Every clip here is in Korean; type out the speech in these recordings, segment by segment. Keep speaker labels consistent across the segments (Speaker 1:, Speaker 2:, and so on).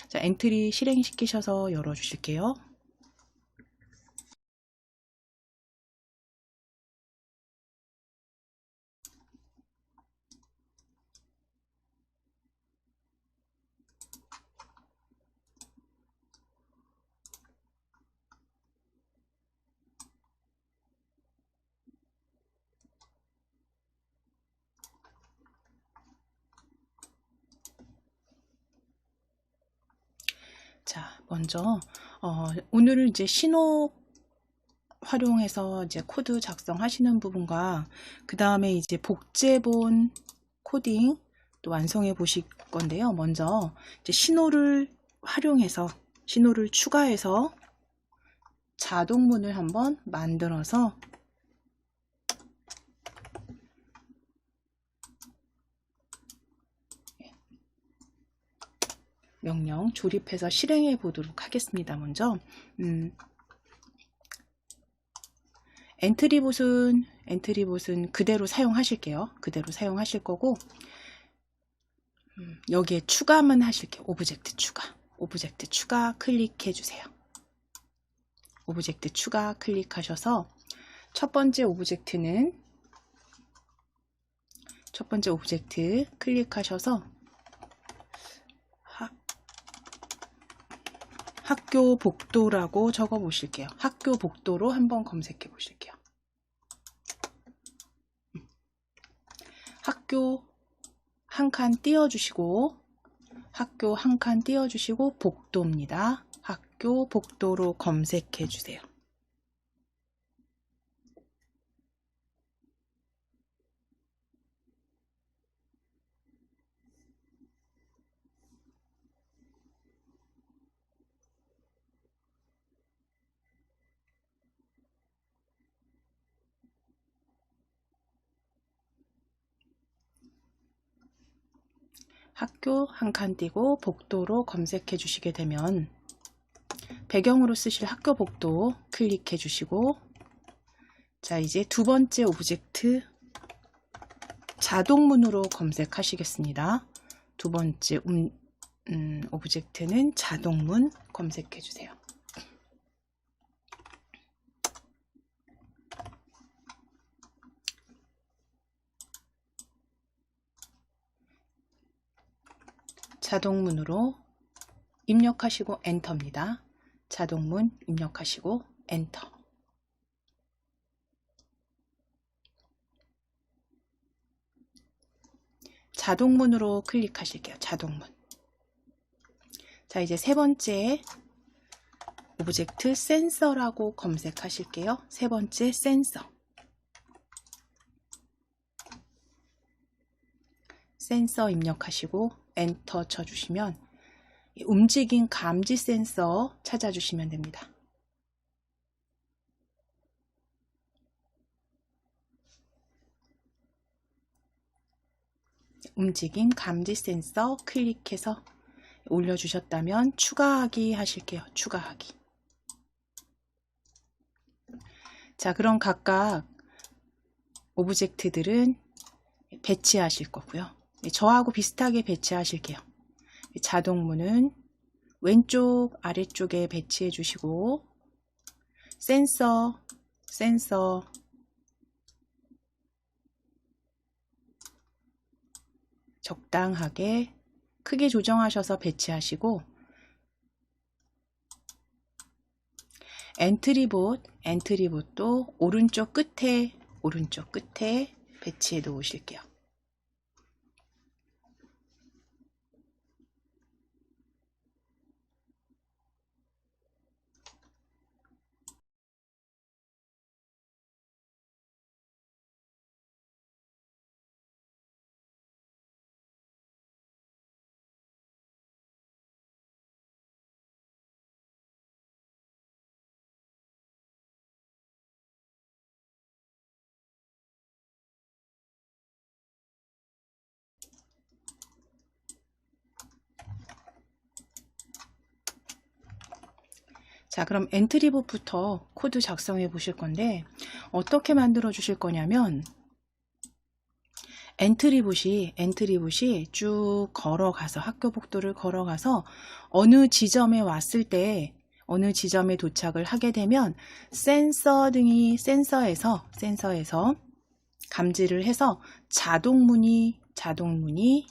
Speaker 1: 자, 엔트리 실행시키셔서 열어주실게요. 자, 먼저 오늘은 이제 신호 활용해서 이제 코드 작성하시는 부분과 그 다음에 이제 복제본 코딩 또 완성해 보실 건데요. 먼저 이제 신호를 활용해서 신호를 추가해서 자동문을 한번 만들어서 명령 조립해서 실행해 보도록 하겠습니다. 먼저 엔트리봇은 그대로 사용하실게요. 그대로 사용하실 거고 여기에 추가만 하실게요. 오브젝트 추가 클릭해 주세요. 오브젝트 추가 클릭하셔서 첫 번째 오브젝트 클릭하셔서 학교 복도라고 적어 보실게요. 학교 복도로 한번 검색해 보실게요. 학교 한 칸 띄워주시고 복도입니다. 학교 복도로 검색해 주세요. 학교 한 칸 띄고 복도로 검색해 주시게 되면 배경으로 쓰실 학교 복도 클릭해 주시고 자, 이제 두 번째 오브젝트 자동문으로 검색하시겠습니다. 두 번째 오브젝트는 자동문 검색해 주세요. 자동문으로 입력하시고 엔터입니다. 자동문 입력하시고 엔터. 자동문으로 클릭하실게요. 자동문. 자, 이제 세 번째 오브젝트 센서라고 검색하실게요. 세 번째 센서 입력하시고 엔터 쳐주시면 움직임 감지 센서 찾아주시면 됩니다. 움직임 감지 센서 클릭해서 올려주셨다면 추가하기 하실게요. 추가하기. 자, 그럼 각각 오브젝트들은 배치하실 거고요. 저하고 비슷하게 배치하실게요. 자동문은 왼쪽 아래쪽에 배치해 주시고 센서 적당하게 크게 조정하셔서 배치하시고 엔트리봇도 오른쪽 끝에 배치해 놓으실게요. 자, 그럼 엔트리봇부터 코드 작성해 보실 건데 어떻게 만들어 주실 거냐면 엔트리봇이 쭉 걸어가서 학교 복도를 걸어가서 어느 지점에 왔을 때 어느 지점에 도착을 하게 되면 센서에서 감지를 해서 자동문이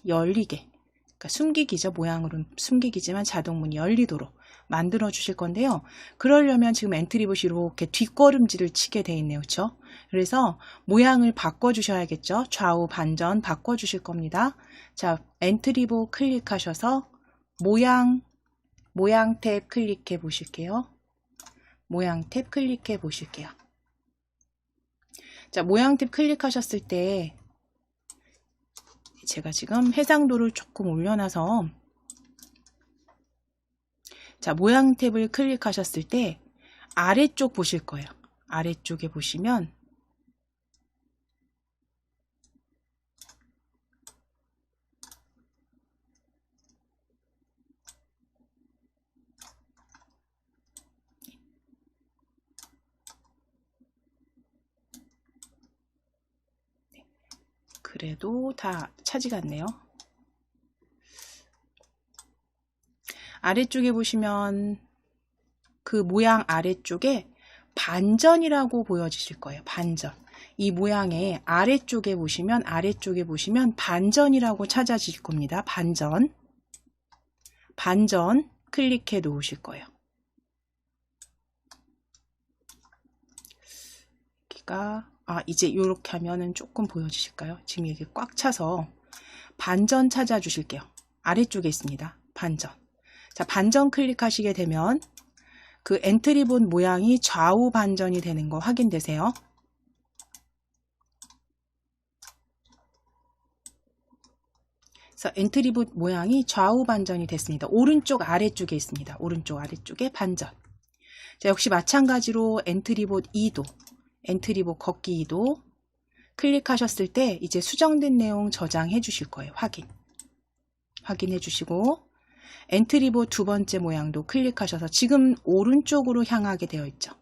Speaker 1: 열리게, 그러니까 숨기기죠. 모양으로는 숨기기지만 자동문이 열리도록 만들어 주실 건데요. 그러려면 지금 엔트리봇이 이렇게 뒷걸음질을 치게 돼 있네요. 그렇죠? 그래서 모양을 바꿔 주셔야겠죠. 좌우 반전 바꿔 주실 겁니다. 자, 엔트리봇 클릭하셔서 모양 탭 클릭해 보실게요. 모양 탭 클릭해 보실게요. 자, 모양 탭 클릭하셨을 때 제가 지금 해상도를 조금 올려놔서, 자, 모양 탭을 클릭하셨을 때 아래쪽 보실 거예요. 아래쪽에 보시면 그래도 다 차지가 않네요. 아래쪽에 보시면 그 모양 아래쪽에 반전이라고 보여지실 거예요. 반전. 이 모양의 아래쪽에 보시면 반전이라고 찾아질 겁니다. 반전 클릭해 놓으실 거예요. 여기가 이제 이렇게 하면은 조금 보여지실까요? 지금 이게 꽉 차서 반전 찾아주실게요. 아래쪽에 있습니다. 반전. 자, 반전 클릭하시게 되면 그 엔트리봇 모양이 좌우 반전이 되는 거 확인되세요? 그래서 엔트리봇 모양이 좌우 반전이 됐습니다. 오른쪽 아래쪽에 있습니다. 오른쪽 아래쪽에 반전. 자, 역시 마찬가지로 엔트리봇 걷기 2도 클릭하셨을 때 이제 수정된 내용 저장해 주실 거예요. 확인해 주시고 엔트리봇 두 번째 모양도 클릭하셔서 지금 오른쪽으로 향하게 되어 있죠.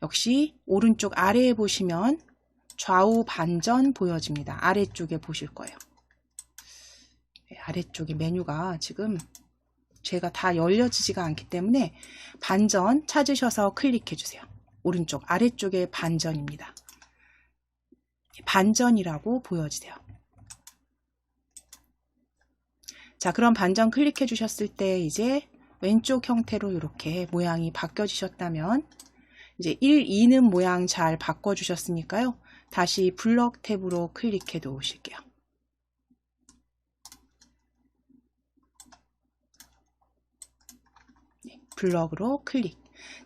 Speaker 1: 역시 오른쪽 아래에 보시면 좌우 반전 보여집니다. 아래쪽에 보실 거예요. 아래쪽에 메뉴가 지금 제가 다 열려지지가 않기 때문에 반전 찾으셔서 클릭해 주세요. 오른쪽 아래쪽에 반전입니다. 반전이라고 보여지세요. 자, 그럼 반전 클릭해 주셨을 때 이제 왼쪽 형태로 이렇게 모양이 바뀌어지셨다면 이제 1, 2는 모양 잘 바꿔주셨으니까요. 다시 블럭 탭으로 클릭해 놓으실게요. 네, 블럭으로 클릭.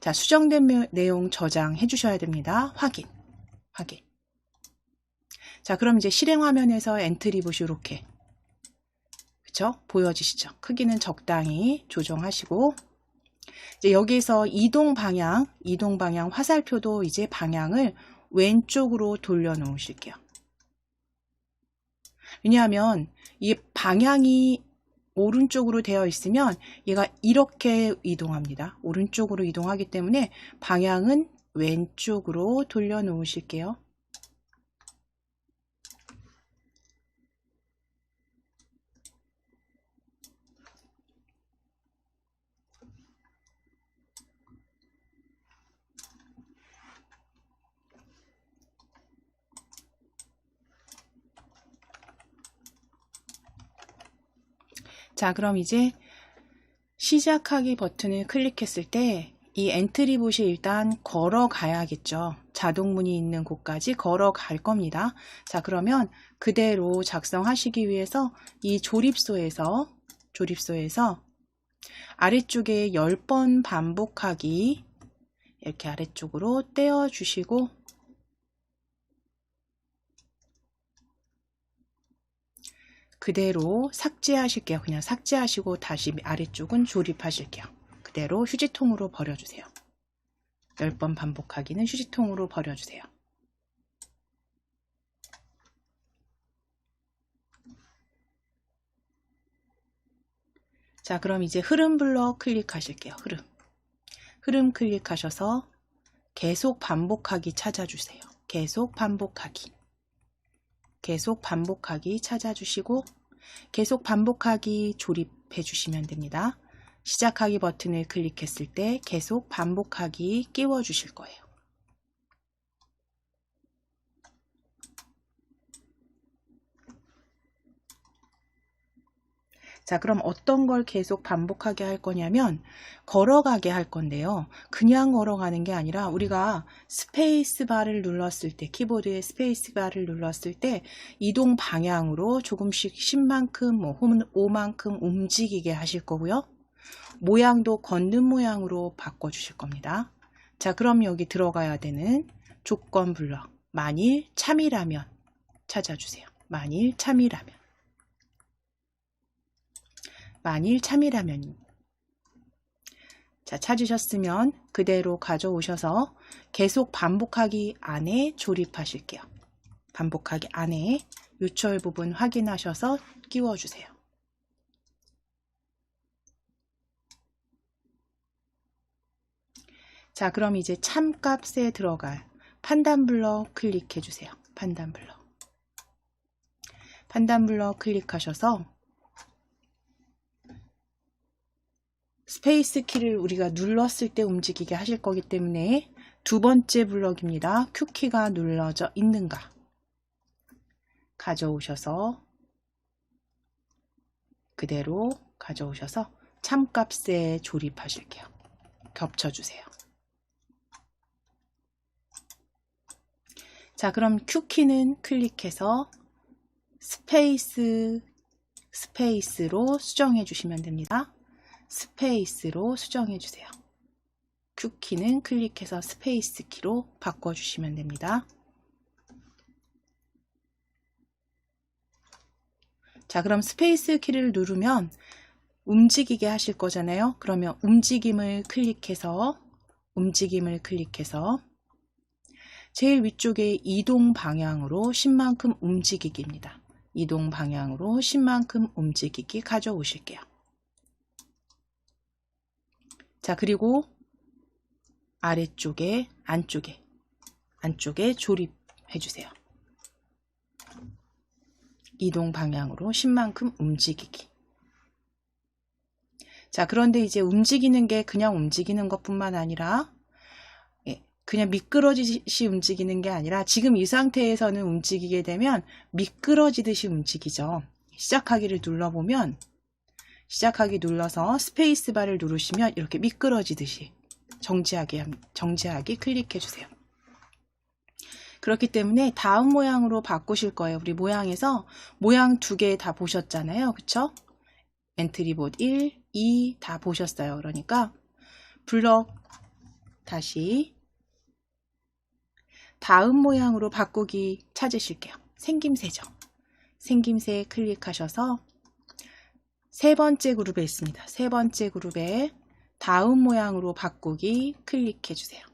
Speaker 1: 자, 수정된 내용 저장해 주셔야 됩니다. 확인. 자, 그럼 이제 실행 화면에서 엔트리봇이 이렇게 그쵸? 보여지시죠? 크기는 적당히 조정하시고 이제 여기서 이동 방향 화살표도 이제 방향을 왼쪽으로 돌려 놓으실게요. 왜냐하면 이 방향이 오른쪽으로 되어 있으면 얘가 이렇게 이동합니다. 오른쪽으로 이동하기 때문에 방향은 왼쪽으로 돌려 놓으실게요. 자, 그럼 이제 시작하기 버튼을 클릭했을 때 이 엔트리봇이 일단 걸어가야겠죠. 자동문이 있는 곳까지 걸어갈 겁니다. 자, 그러면 그대로 작성하시기 위해서 이 조립소에서 아래쪽에 10번 반복하기 이렇게 아래쪽으로 떼어주시고 그대로 삭제하실게요. 그냥 삭제하시고 다시 아래쪽은 조립하실게요. 그대로 휴지통으로 버려주세요. 10번 반복하기는 휴지통으로 버려주세요. 자, 그럼 이제 흐름 블럭 클릭하실게요. 흐름 클릭하셔서 계속 반복하기 찾아주세요. 계속 반복하기. 계속 반복하기 찾아주시고 계속 반복하기 조립해 주시면 됩니다. 시작하기 버튼을 클릭했을 때 계속 반복하기 끼워 주실 거예요. 자, 그럼 어떤 걸 계속 반복하게 할 거냐면 걸어가게 할 건데요. 그냥 걸어가는 게 아니라 우리가 스페이스 바를 눌렀을 때, 키보드에 스페이스 바를 눌렀을 때 이동 방향으로 조금씩 10만큼, 뭐 5만큼 움직이게 하실 거고요. 모양도 걷는 모양으로 바꿔 주실 겁니다. 자, 그럼 여기 들어가야 되는 조건 블럭, 만일 참이라면 찾아주세요. 만일 참이라면. 만일 참이라면. 자, 찾으셨으면 그대로 가져오셔서 계속 반복하기 안에 조립하실게요. 반복하기 안에 유철 부분 확인하셔서 끼워주세요. 자, 그럼 이제 참값에 들어갈 판단 블럭 클릭해 주세요. 판단 블럭. 판단 블럭 클릭하셔서 스페이스 키를 우리가 눌렀을 때 움직이게 하실 거기 때문에 두 번째 블럭입니다. Q키가 눌러져 있는가 가져오셔서 그대로 가져오셔서 참값에 조립하실게요. 겹쳐주세요. 자, 그럼 Q키는 클릭해서 스페이스로 수정해 주시면 됩니다. 스페이스로 수정해 주세요. Q키는 클릭해서 스페이스 키로 바꿔주시면 됩니다. 자, 그럼 스페이스 키를 누르면 움직이게 하실 거잖아요. 그러면 움직임을 클릭해서 제일 위쪽에 이동 방향으로 10만큼 움직이기입니다. 이동 방향으로 10만큼 움직이기 가져오실게요. 자, 그리고 아래쪽에 안쪽에 조립해 주세요. 이동 방향으로 10만큼 움직이기. 자, 그런데 이제 움직이는 게 그냥 움직이는 것뿐만 아니라 그냥 미끄러지듯이 움직이는 게 아니라 지금 이 상태에서는 움직이게 되면 미끄러지듯이 움직이죠. 시작하기를 눌러보면 시작하기 눌러서 스페이스바를 누르시면 이렇게 미끄러지듯이 정지하기 클릭해 주세요. 그렇기 때문에 다음 모양으로 바꾸실 거예요. 우리 모양에서 모양 두 개 다 보셨잖아요. 그쵸? 엔트리봇 1, 2 다 보셨어요. 그러니까 블럭 다시 다음 모양으로 바꾸기 찾으실게요. 생김새죠. 생김새 클릭하셔서 세 번째 그룹에 있습니다. 세 번째 그룹에 다음 모양으로 바꾸기 클릭해 주세요.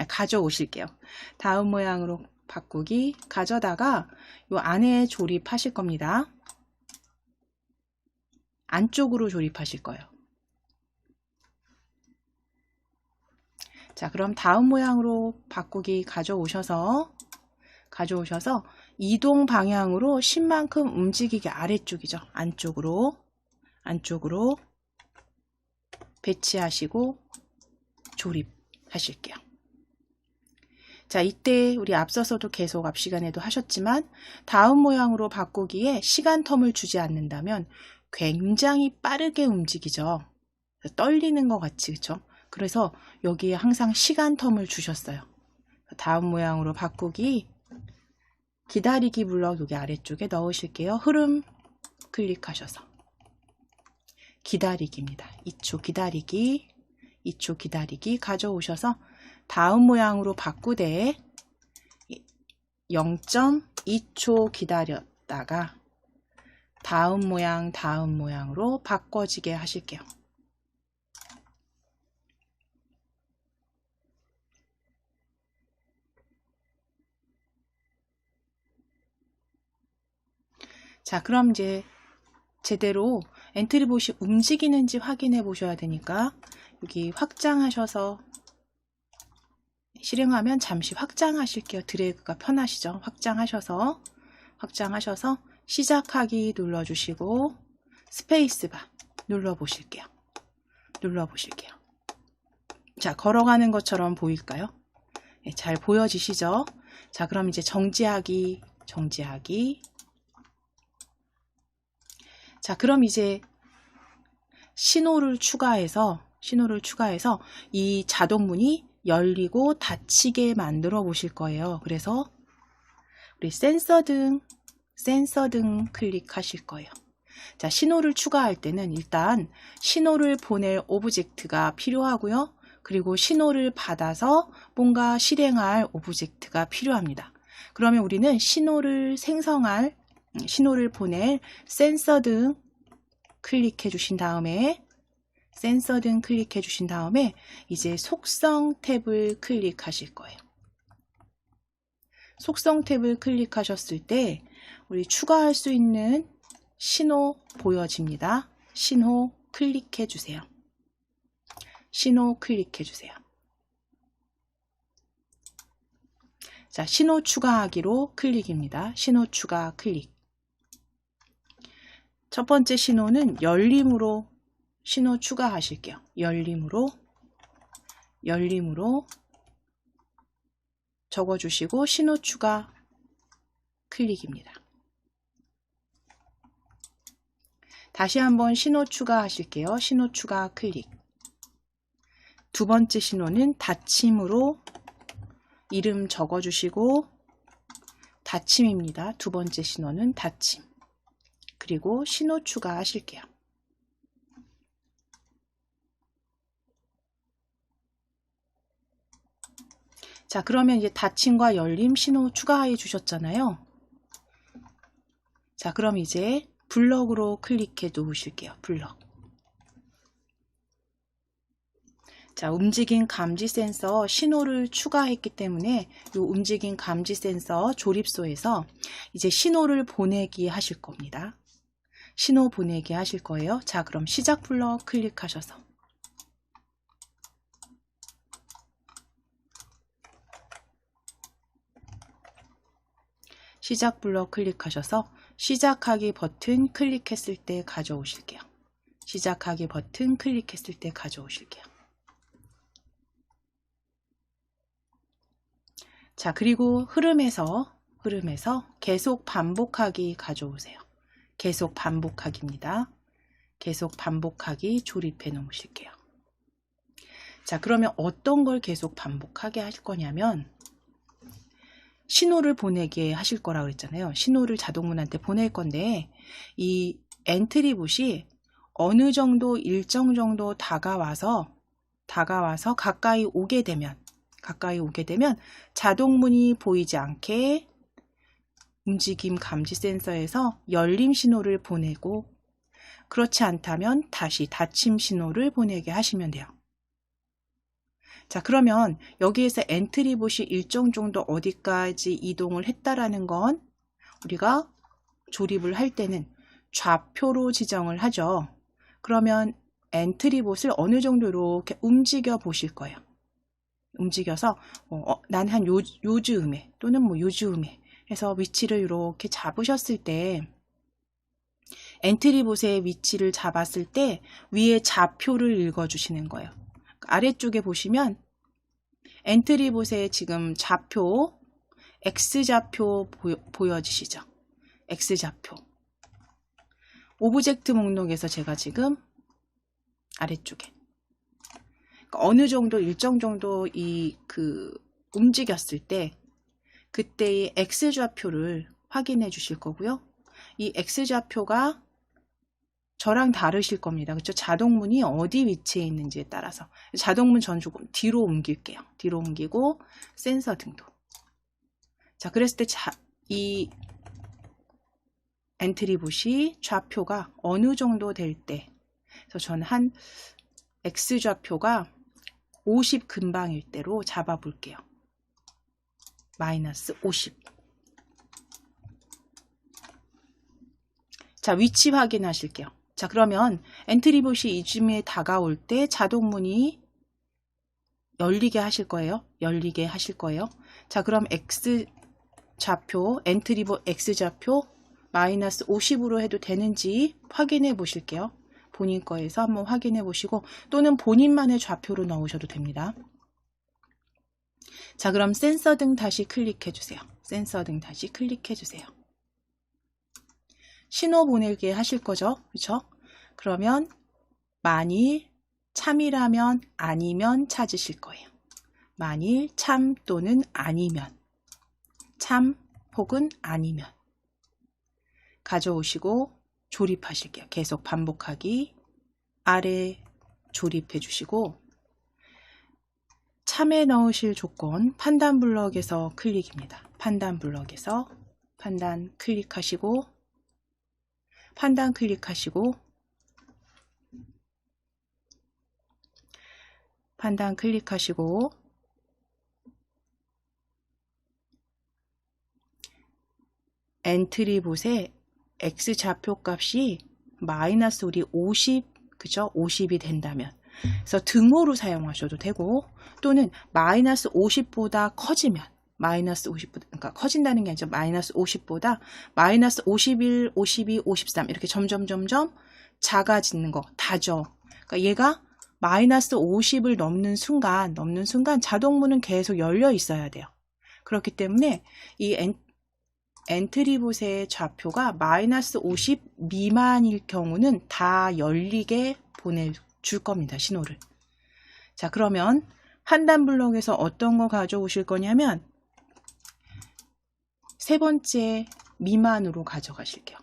Speaker 1: 가져오실게요. 다음 모양으로 바꾸기 가져다가 요 안에 조립하실 겁니다. 안쪽으로 조립하실 거예요. 자, 그럼 다음 모양으로 바꾸기 가져오셔서 이동 방향으로 10만큼 움직이게 아래쪽이죠. 안쪽으로 배치하시고 조립하실게요. 자, 이때 우리 앞서서도 계속 앞 시간에도 하셨지만 다음 모양으로 바꾸기에 시간 텀을 주지 않는다면 굉장히 빠르게 움직이죠. 떨리는 것 같이, 그렇죠? 그래서 여기에 항상 시간 텀을 주셨어요. 다음 모양으로 바꾸기 기다리기 블럭 여기 아래쪽에 넣으실게요. 흐름 클릭하셔서 기다리기입니다. 2초 기다리기 가져오셔서 다음 모양으로 바꾸되 0.2초 기다렸다가 다음 모양으로 바꿔지게 하실게요. 자, 그럼 이제 제대로 엔트리봇이 움직이는지 확인해 보셔야 되니까 여기 확장하셔서 실행하면 잠시 확장하실게요. 드래그가 편하시죠? 확장하셔서 확장하셔서 시작하기 눌러주시고 스페이스바 눌러보실게요. 자, 걸어가는 것처럼 보일까요? 네, 잘 보여지시죠? 자, 그럼 이제 정지하기. 자, 그럼 이제 신호를 추가해서 이 자동문이 열리고 닫히게 만들어 보실 거예요. 그래서 우리 센서 등 클릭하실 거예요. 자, 신호를 추가할 때는 일단 신호를 보낼 오브젝트가 필요하고요. 그리고 신호를 받아서 뭔가 실행할 오브젝트가 필요합니다. 그러면 우리는 신호를 보낼 센서 등 클릭해 주신 다음에 이제 속성 탭을 클릭하실 거예요. 속성 탭을 클릭하셨을 때 우리 추가할 수 있는 신호 보여집니다. 신호 클릭해 주세요. 자, 신호 추가하기로 클릭입니다. 신호 추가 클릭. 첫 번째 신호는 열림으로 신호 추가하실게요. 열림으로 적어주시고 신호 추가 클릭입니다. 다시 한번 신호 추가하실게요. 신호 추가 클릭. 두 번째 신호는 닫힘으로 이름 적어주시고 닫힘입니다. 두 번째 신호는 닫힘. 그리고 신호 추가하실게요. 자, 그러면 이제 닫힘과 열림 신호 추가해 주셨잖아요. 자, 그럼 이제 블럭으로 클릭해 놓으실게요. 블럭. 자, 움직임 감지 센서 신호를 추가했기 때문에 이 움직임 감지 센서 조립소에서 이제 신호를 보내기 하실 겁니다. 신호 보내기 하실 거예요. 자, 그럼 시작 블럭 클릭하셔서 시작 블럭 클릭하셔서 시작하기 버튼 클릭했을 때 가져오실게요. 시작하기 버튼 클릭했을 때 가져오실게요. 자, 그리고 흐름에서 계속 반복하기 가져오세요. 계속 반복하기입니다. 계속 반복하기 조립해 놓으실게요. 자, 그러면 어떤 걸 계속 반복하게 하실 거냐면 신호를 보내게 하실 거라고 그랬잖아요. 신호를 자동문한테 보낼 건데 이 엔트리봇이 어느 정도 일정 정도 다가와서 가까이 오게 되면 자동문이 보이지 않게 움직임 감지 센서에서 열림 신호를 보내고 그렇지 않다면 다시 닫힘 신호를 보내게 하시면 돼요. 자, 그러면 여기에서 엔트리봇이 일정 정도 어디까지 이동을 했다라는 건 우리가 조립을 할 때는 좌표로 지정을 하죠. 그러면 엔트리봇을 어느 정도 이렇게 움직여 보실 거예요. 움직여서 난 한 요즈음에 또는 뭐 요즈음에 해서 위치를 이렇게 잡으셨을 때 엔트리봇의 위치를 잡았을 때 위에 좌표를 읽어주시는 거예요. 아래쪽에 보시면 엔트리봇의 지금 좌표, X좌표 보여지시죠? X좌표. 오브젝트 목록에서 제가 지금 아래쪽에 어느 정도 일정 정도 움직였을 때 그때의 X좌표를 확인해 주실 거고요. 이 X좌표가 저랑 다르실 겁니다. 그렇죠? 자동문이 어디 위치에 있는지에 따라서 자동문 전 조금 뒤로 옮길게요. 뒤로 옮기고 센서 등도. 자, 그랬을 때 이 엔트리봇이 좌표가 어느 정도 될 때, 그래서 저는 한 X좌표가 50 근방일 대로 잡아 볼게요. 마이너스 50. 자, 위치 확인하실게요. 자, 그러면 엔트리봇이 이쯤에 다가올 때 자동문이 열리게 하실 거예요. 자, 그럼 좌표, 엔트리보 X 좌표 마이너스 50으로 해도 되는지 확인해 보실게요. 본인 거에서 한번 확인해 보시고 또는 본인만의 좌표로 넣으셔도 됩니다. 자, 그럼 센서 등 다시 클릭해 주세요. 센서 등 다시 클릭해 주세요. 신호 보내기 하실 거죠? 그렇죠? 그러면 만일 참이라면 아니면 찾으실 거예요. 만일 참 또는 아니면, 참 혹은 아니면 가져오시고 조립하실게요. 계속 반복하기. 아래 조립해 주시고 참에 넣으실 조건 판단 블럭에서 클릭입니다. 판단 블럭에서 판단 클릭하시고 판단 클릭하시고 판단 클릭하시고 엔트리봇의 X 좌표 값이 마이너스 우리 50, 그죠? 50이 된다면 그래서 등호로 사용하셔도 되고 또는 마이너스 50보다 커지면 마이너스 50보다 그러니까 커진다는 게 아니죠. 마이너스 50보다 마이너스 51, 52, 53 이렇게 점점 작아지는 거 다죠. 그러니까 얘가 마이너스 50을 넘는 순간 자동문은 계속 열려 있어야 돼요. 그렇기 때문에 이 엔트리봇의 좌표가 마이너스 50 미만일 경우는 다 열리게 보내줄 겁니다. 신호를. 자, 그러면 판단 블록에서 어떤 거 가져오실 거냐면 세 번째 미만으로 가져가실게요.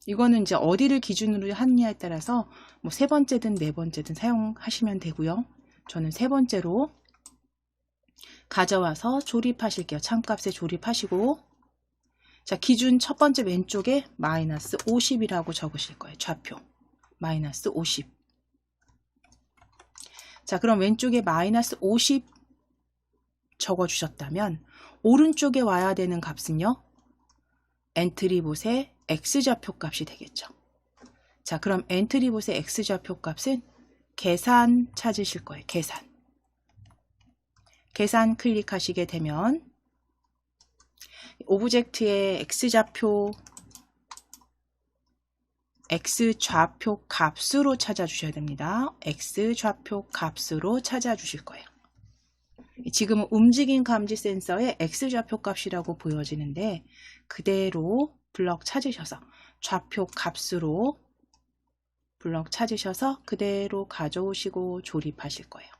Speaker 1: 이거는 이제 어디를 기준으로 하느냐에 따라서 뭐 세 번째든 네 번째든 사용하시면 되고요. 저는 세 번째로 가져와서 조립하실게요. 참값에 조립하시고 자, 기준 첫 번째 왼쪽에 마이너스 50이라고 적으실 거예요. 좌표 마이너스 50. 자, 그럼 왼쪽에 마이너스 50 적어주셨다면 오른쪽에 와야 되는 값은요. 엔트리봇의 X좌표 값이 되겠죠. 자, 그럼 엔트리봇의 X좌표 값은 계산 찾으실 거예요. 계산 클릭하시게 되면 오브젝트의 X좌표 값으로 찾아주셔야 됩니다. X좌표 값으로 찾아주실 거예요. 지금은 움직임 감지 센서의 X좌표 값이라고 보여지는데 그대로 블럭 찾으셔서 좌표 값으로 블럭 찾으셔서 그대로 가져오시고 조립하실 거예요.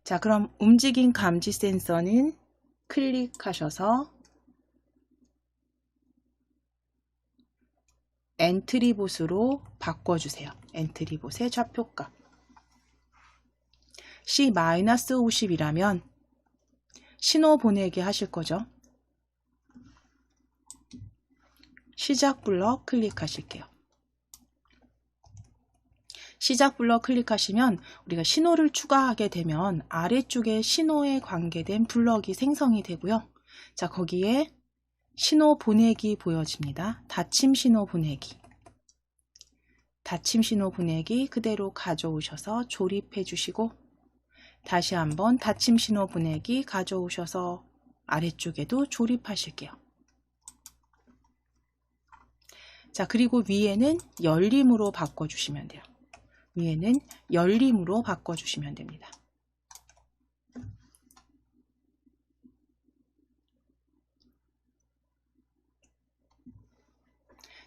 Speaker 1: 자, 그럼 움직임 감지 센서는 클릭하셔서 엔트리봇으로 바꿔주세요. 엔트리봇의 좌표값 C-50이라면 신호 보내기 하실 거죠. 시작 블럭 클릭하실게요. 시작 블럭 클릭하시면 우리가 신호를 추가하게 되면 아래쪽에 신호에 관계된 블럭이 생성이 되고요. 자, 거기에 신호 보내기 보여집니다. 닫힘 신호 보내기. 닫힘 신호 보내기 그대로 가져오셔서 조립해 주시고 다시 한번 닫힘 신호 보내기 가져오셔서 아래쪽에도 조립하실게요. 자, 그리고 위에는 열림으로 바꿔주시면 돼요. 위에는 열림으로 바꿔주시면 됩니다.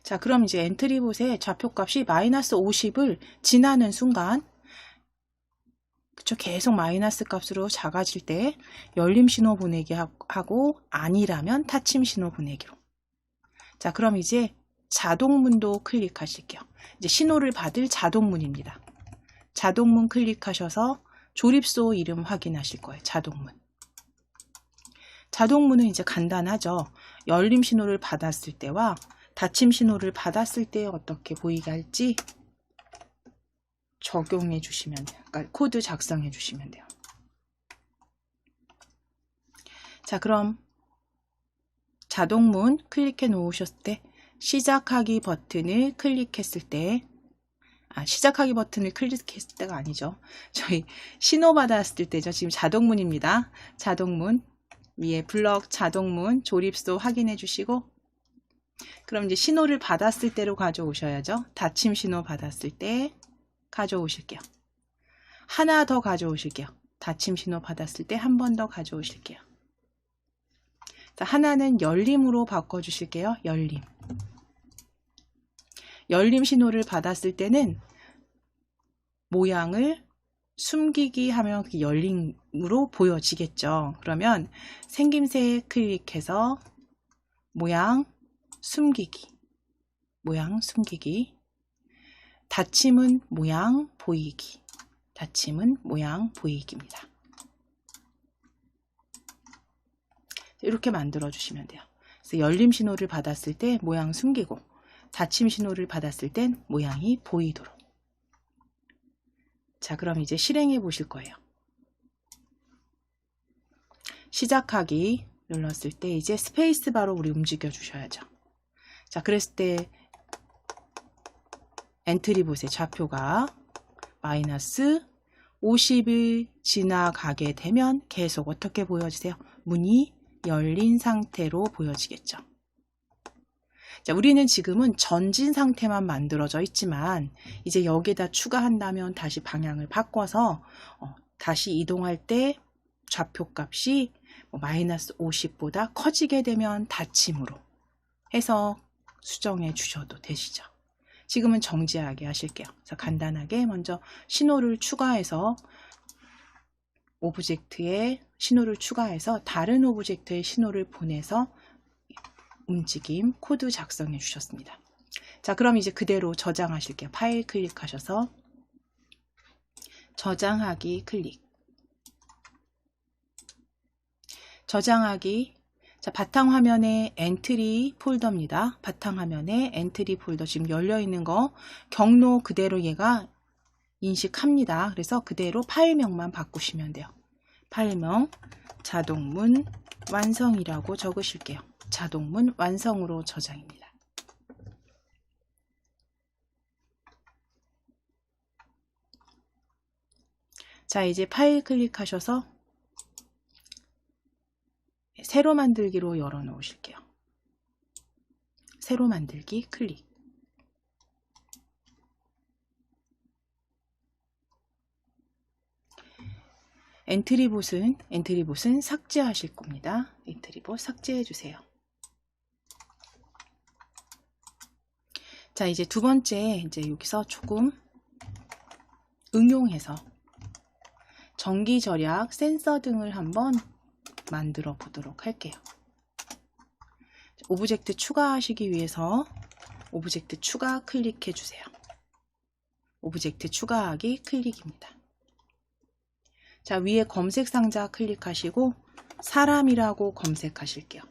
Speaker 1: 자, 그럼 이제 엔트리봇의 좌표값이 마이너스 50을 지나는 순간 그쵸? 계속 마이너스 값으로 작아질 때 열림 신호 보내기 하고 아니라면 닫힘 신호 보내기로. 자, 그럼 이제 자동문도 클릭하실게요. 이제 신호를 받을 자동문입니다. 자동문 클릭하셔서 조립소 이름 확인하실 거예요. 자동문. 자동문은 이제 간단하죠. 열림 신호를 받았을 때와 닫힘 신호를 받았을 때 어떻게 보이게 할지 적용해 주시면 돼요. 그러니까 코드 작성해 주시면 돼요. 자, 그럼 자동문 클릭해 놓으셨을 때 시작하기 버튼을 클릭했을 때 시작하기 버튼을 클릭했을 때가 아니죠. 저희 신호 받았을 때죠. 지금 자동문입니다. 자동문 위에 블럭 자동문 조립소 확인해 주시고, 그럼 이제 신호를 받았을 때로 가져오셔야죠. 닫힘 신호 받았을 때 가져오실게요. 하나 더 가져오실게요. 닫힘 신호 받았을 때 한 번 더 가져오실게요. 자, 하나는 열림으로 바꿔주실게요. 열림. 열림 신호를 받았을 때는 모양을 숨기기 하면 그 열림으로 보여지겠죠. 그러면 생김새 클릭해서 모양 숨기기, 모양 숨기기, 닫힘은 모양 보이기, 닫힘은 모양 보이기입니다. 이렇게 만들어 주시면 돼요. 그래서 열림 신호를 받았을 때 모양 숨기고, 닫힘 신호를 받았을 땐 모양이 보이도록. 자, 그럼 이제 실행해 보실 거예요. 시작하기 눌렀을 때 이제 스페이스바로 우리 움직여 주셔야죠. 자, 그랬을 때 엔트리봇의 좌표가 마이너스 50을 지나가게 되면 계속 어떻게 보여지세요? 문이 열린 상태로 보여지겠죠. 자, 우리는 지금은 전진 상태만 만들어져 있지만 이제 여기다 추가한다면 다시 방향을 바꿔서 다시 이동할 때 좌표 값이 마이너스 50보다 커지게 되면 닫힘으로 해서 수정해 주셔도 되시죠. 지금은 정지하게 하실게요. 그래서 간단하게 먼저 신호를 추가해서 오브젝트에 신호를 추가해서 다른 오브젝트에 신호를 보내서 움직임 코드 작성해 주셨습니다. 자, 그럼 이제 그대로 저장하실게요. 파일 클릭하셔서 저장하기 클릭. 저장하기. 자, 바탕화면에 엔트리 폴더입니다. 바탕화면에 엔트리 폴더 지금 열려있는 거 경로 그대로 얘가 인식합니다. 그래서 그대로 파일명만 바꾸시면 돼요. 파일명 자동문 완성이라고 적으실게요. 자동문 완성으로 저장입니다. 자, 이제 파일 클릭하셔서 새로 만들기로 열어 놓으실게요. 새로 만들기 클릭. 엔트리봇은 삭제하실 겁니다. 엔트리봇 삭제해 주세요. 자, 이제 두 번째, 이제 여기서 조금 응용해서 전기 절약 센서 등을 한번 만들어 보도록 할게요. 오브젝트 추가하시기 위해서 오브젝트 추가 클릭해 주세요. 오브젝트 추가하기 클릭입니다. 자, 위에 검색 상자 클릭하시고 사람이라고 검색하실게요.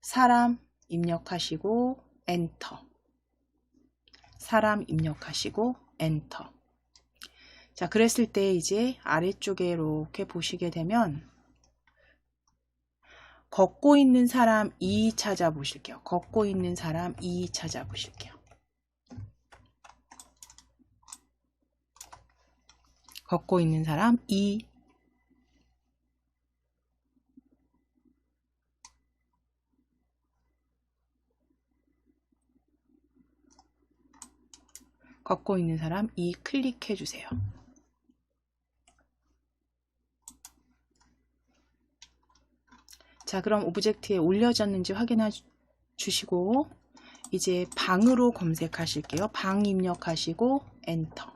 Speaker 1: 사람 입력하시고 엔터. 사람 입력하시고 엔터. 자, 그랬을 때 이제 아래쪽에 이렇게 보시게 되면 걷고 있는 사람 2 찾아보실게요. 걷고 있는 사람 2 찾아보실게요. 걷고 있는 사람 2. 걷고 있는 사람 2 클릭해 주세요. 자, 그럼 오브젝트에 올려졌는지 확인해 주시고 이제 방으로 검색하실게요. 방 입력하시고 엔터.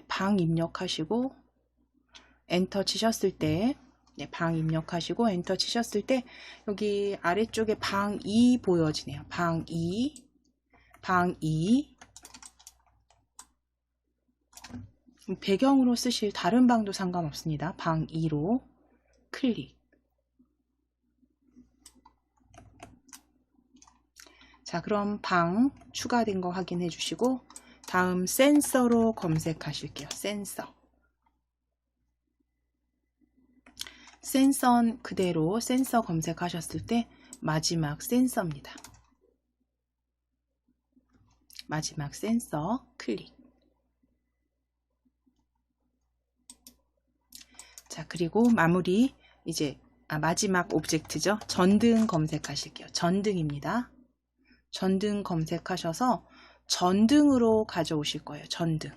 Speaker 1: 방 입력하시고 엔터 치셨을 때 방 입력하시고 엔터 치셨을 때 여기 아래쪽에 방 2 보여지네요. 방 2, 방 2. 배경으로 쓰실 다른 방도 상관없습니다. 방 2로 클릭. 자, 그럼 방 추가된 거 확인해 주시고 다음 센서로 검색하실게요. 센서. 센서 그대로 센서 검색하셨을 때 마지막 센서입니다. 마지막 센서 클릭. 자, 그리고 마무리 이제 마지막 오브젝트죠. 전등 검색하실게요. 전등입니다. 전등 검색하셔서 전등으로 가져오실 거예요. 전등.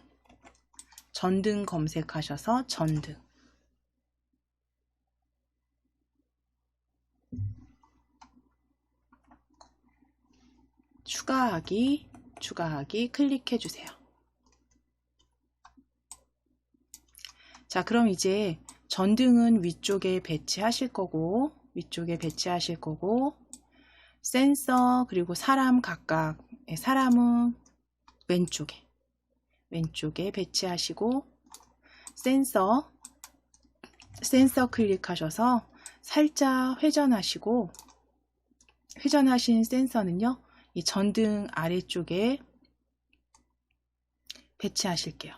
Speaker 1: 전등 검색하셔서 전등. 추가하기 클릭해 주세요. 자, 그럼 이제 전등은 위쪽에 배치하실 거고 센서 그리고 사람 각각, 사람은 왼쪽에 배치하시고 센서 클릭하셔서 살짝 회전하시고 회전하신 센서는요, 이 전등 아래쪽에 배치하실게요.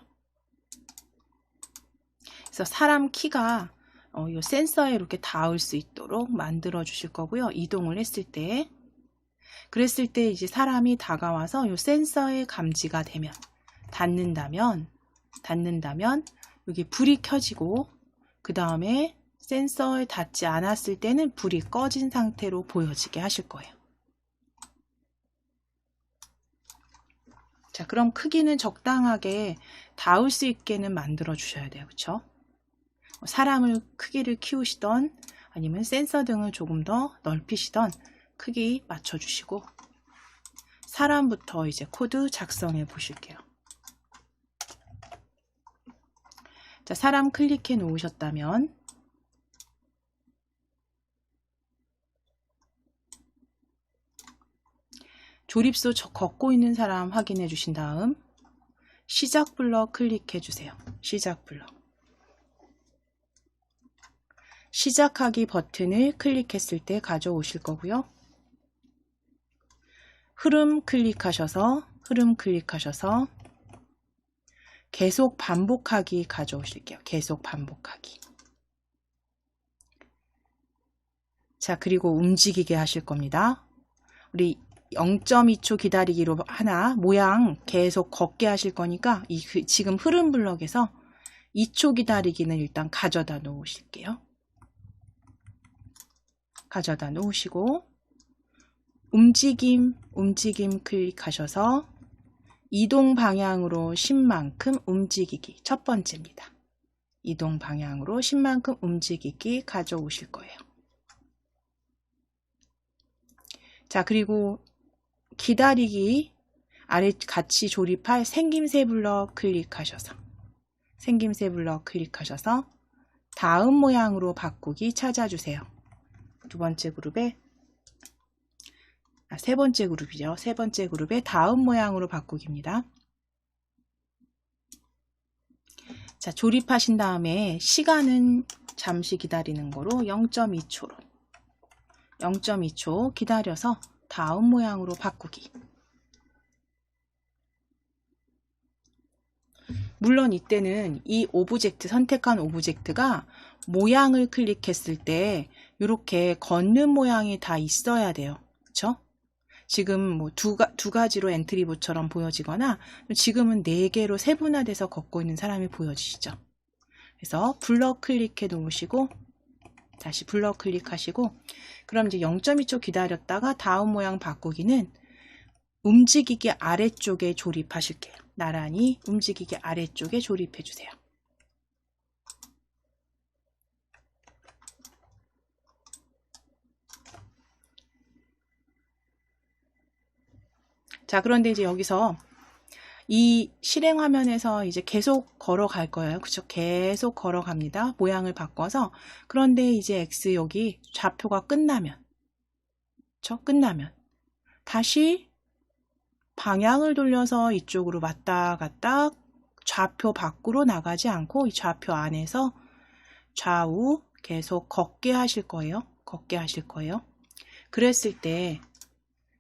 Speaker 1: 그래서 사람 키가 이 센서에 이렇게 닿을 수 있도록 만들어 주실 거고요. 이동을 했을 때, 그랬을 때 이제 사람이 다가와서 이 센서에 감지가 되면, 닿는다면 여기 불이 켜지고, 그 다음에 센서에 닿지 않았을 때는 불이 꺼진 상태로 보여지게 하실 거예요. 자, 그럼 크기는 적당하게 닿을 수 있게는 만들어 주셔야 돼요. 그렇죠? 사람을 크기를 키우시던 아니면 센서 등을 조금 더 넓히시던 크기 맞춰 주시고, 사람부터 이제 코드 작성해 보실게요. 자, 사람 클릭해 놓으셨다면 조립소 걷고 있는 사람 확인해 주신 다음 시작 블럭 클릭해 주세요. 시작 블럭. 시작하기 버튼을 클릭했을 때 가져오실 거고요. 흐름 클릭하셔서 계속 반복하기 가져오실게요. 계속 반복하기. 자, 그리고 움직이게 하실 겁니다. 우리 0.2초 기다리기로 하나 모양 계속 걷게 하실 거니까 지금 흐름 블럭에서 2초 기다리기는 일단 가져다 놓으실게요. 가져다 놓으시고 움직임 클릭하셔서 이동 방향으로 10만큼 움직이기 첫 번째입니다. 이동 방향으로 10만큼 움직이기 가져오실 거예요. 자, 그리고 기다리기 아래 같이 조립할 생김새 블럭 클릭하셔서 다음 모양으로 바꾸기 찾아주세요. 두 번째 그룹에 세 번째 그룹이죠. 세 번째 그룹의 다음 모양으로 바꾸기입니다. 자, 조립하신 다음에 시간은 잠시 기다리는 거로 0.2초 기다려서 다음 모양으로 바꾸기. 물론 이때는 이 오브젝트, 선택한 오브젝트가 모양을 클릭했을 때 이렇게 걷는 모양이 다 있어야 돼요. 그렇죠? 지금 뭐 두 가지로 엔트리보처럼 보여지거나 지금은 4개로 세분화돼서 걷고 있는 사람이 보여지시죠. 그래서 블럭 클릭해 놓으시고 다시 블럭 클릭하시고, 그럼 이제 0.2초 기다렸다가 다음 모양 바꾸기는 움직이기 아래쪽에 조립하실게요. 나란히 움직이기 아래쪽에 조립해 주세요. 자, 그런데 이제 여기서 이 실행 화면에서 이제 계속 걸어갈 거예요. 그쵸? 계속 걸어갑니다. 모양을 바꿔서. 그런데 이제 X 여기 좌표가 끝나면, 그쵸? 끝나면 다시 방향을 돌려서 이쪽으로 왔다 갔다 좌표 밖으로 나가지 않고 이 좌표 안에서 좌우 계속 걷게 하실 거예요. 그랬을 때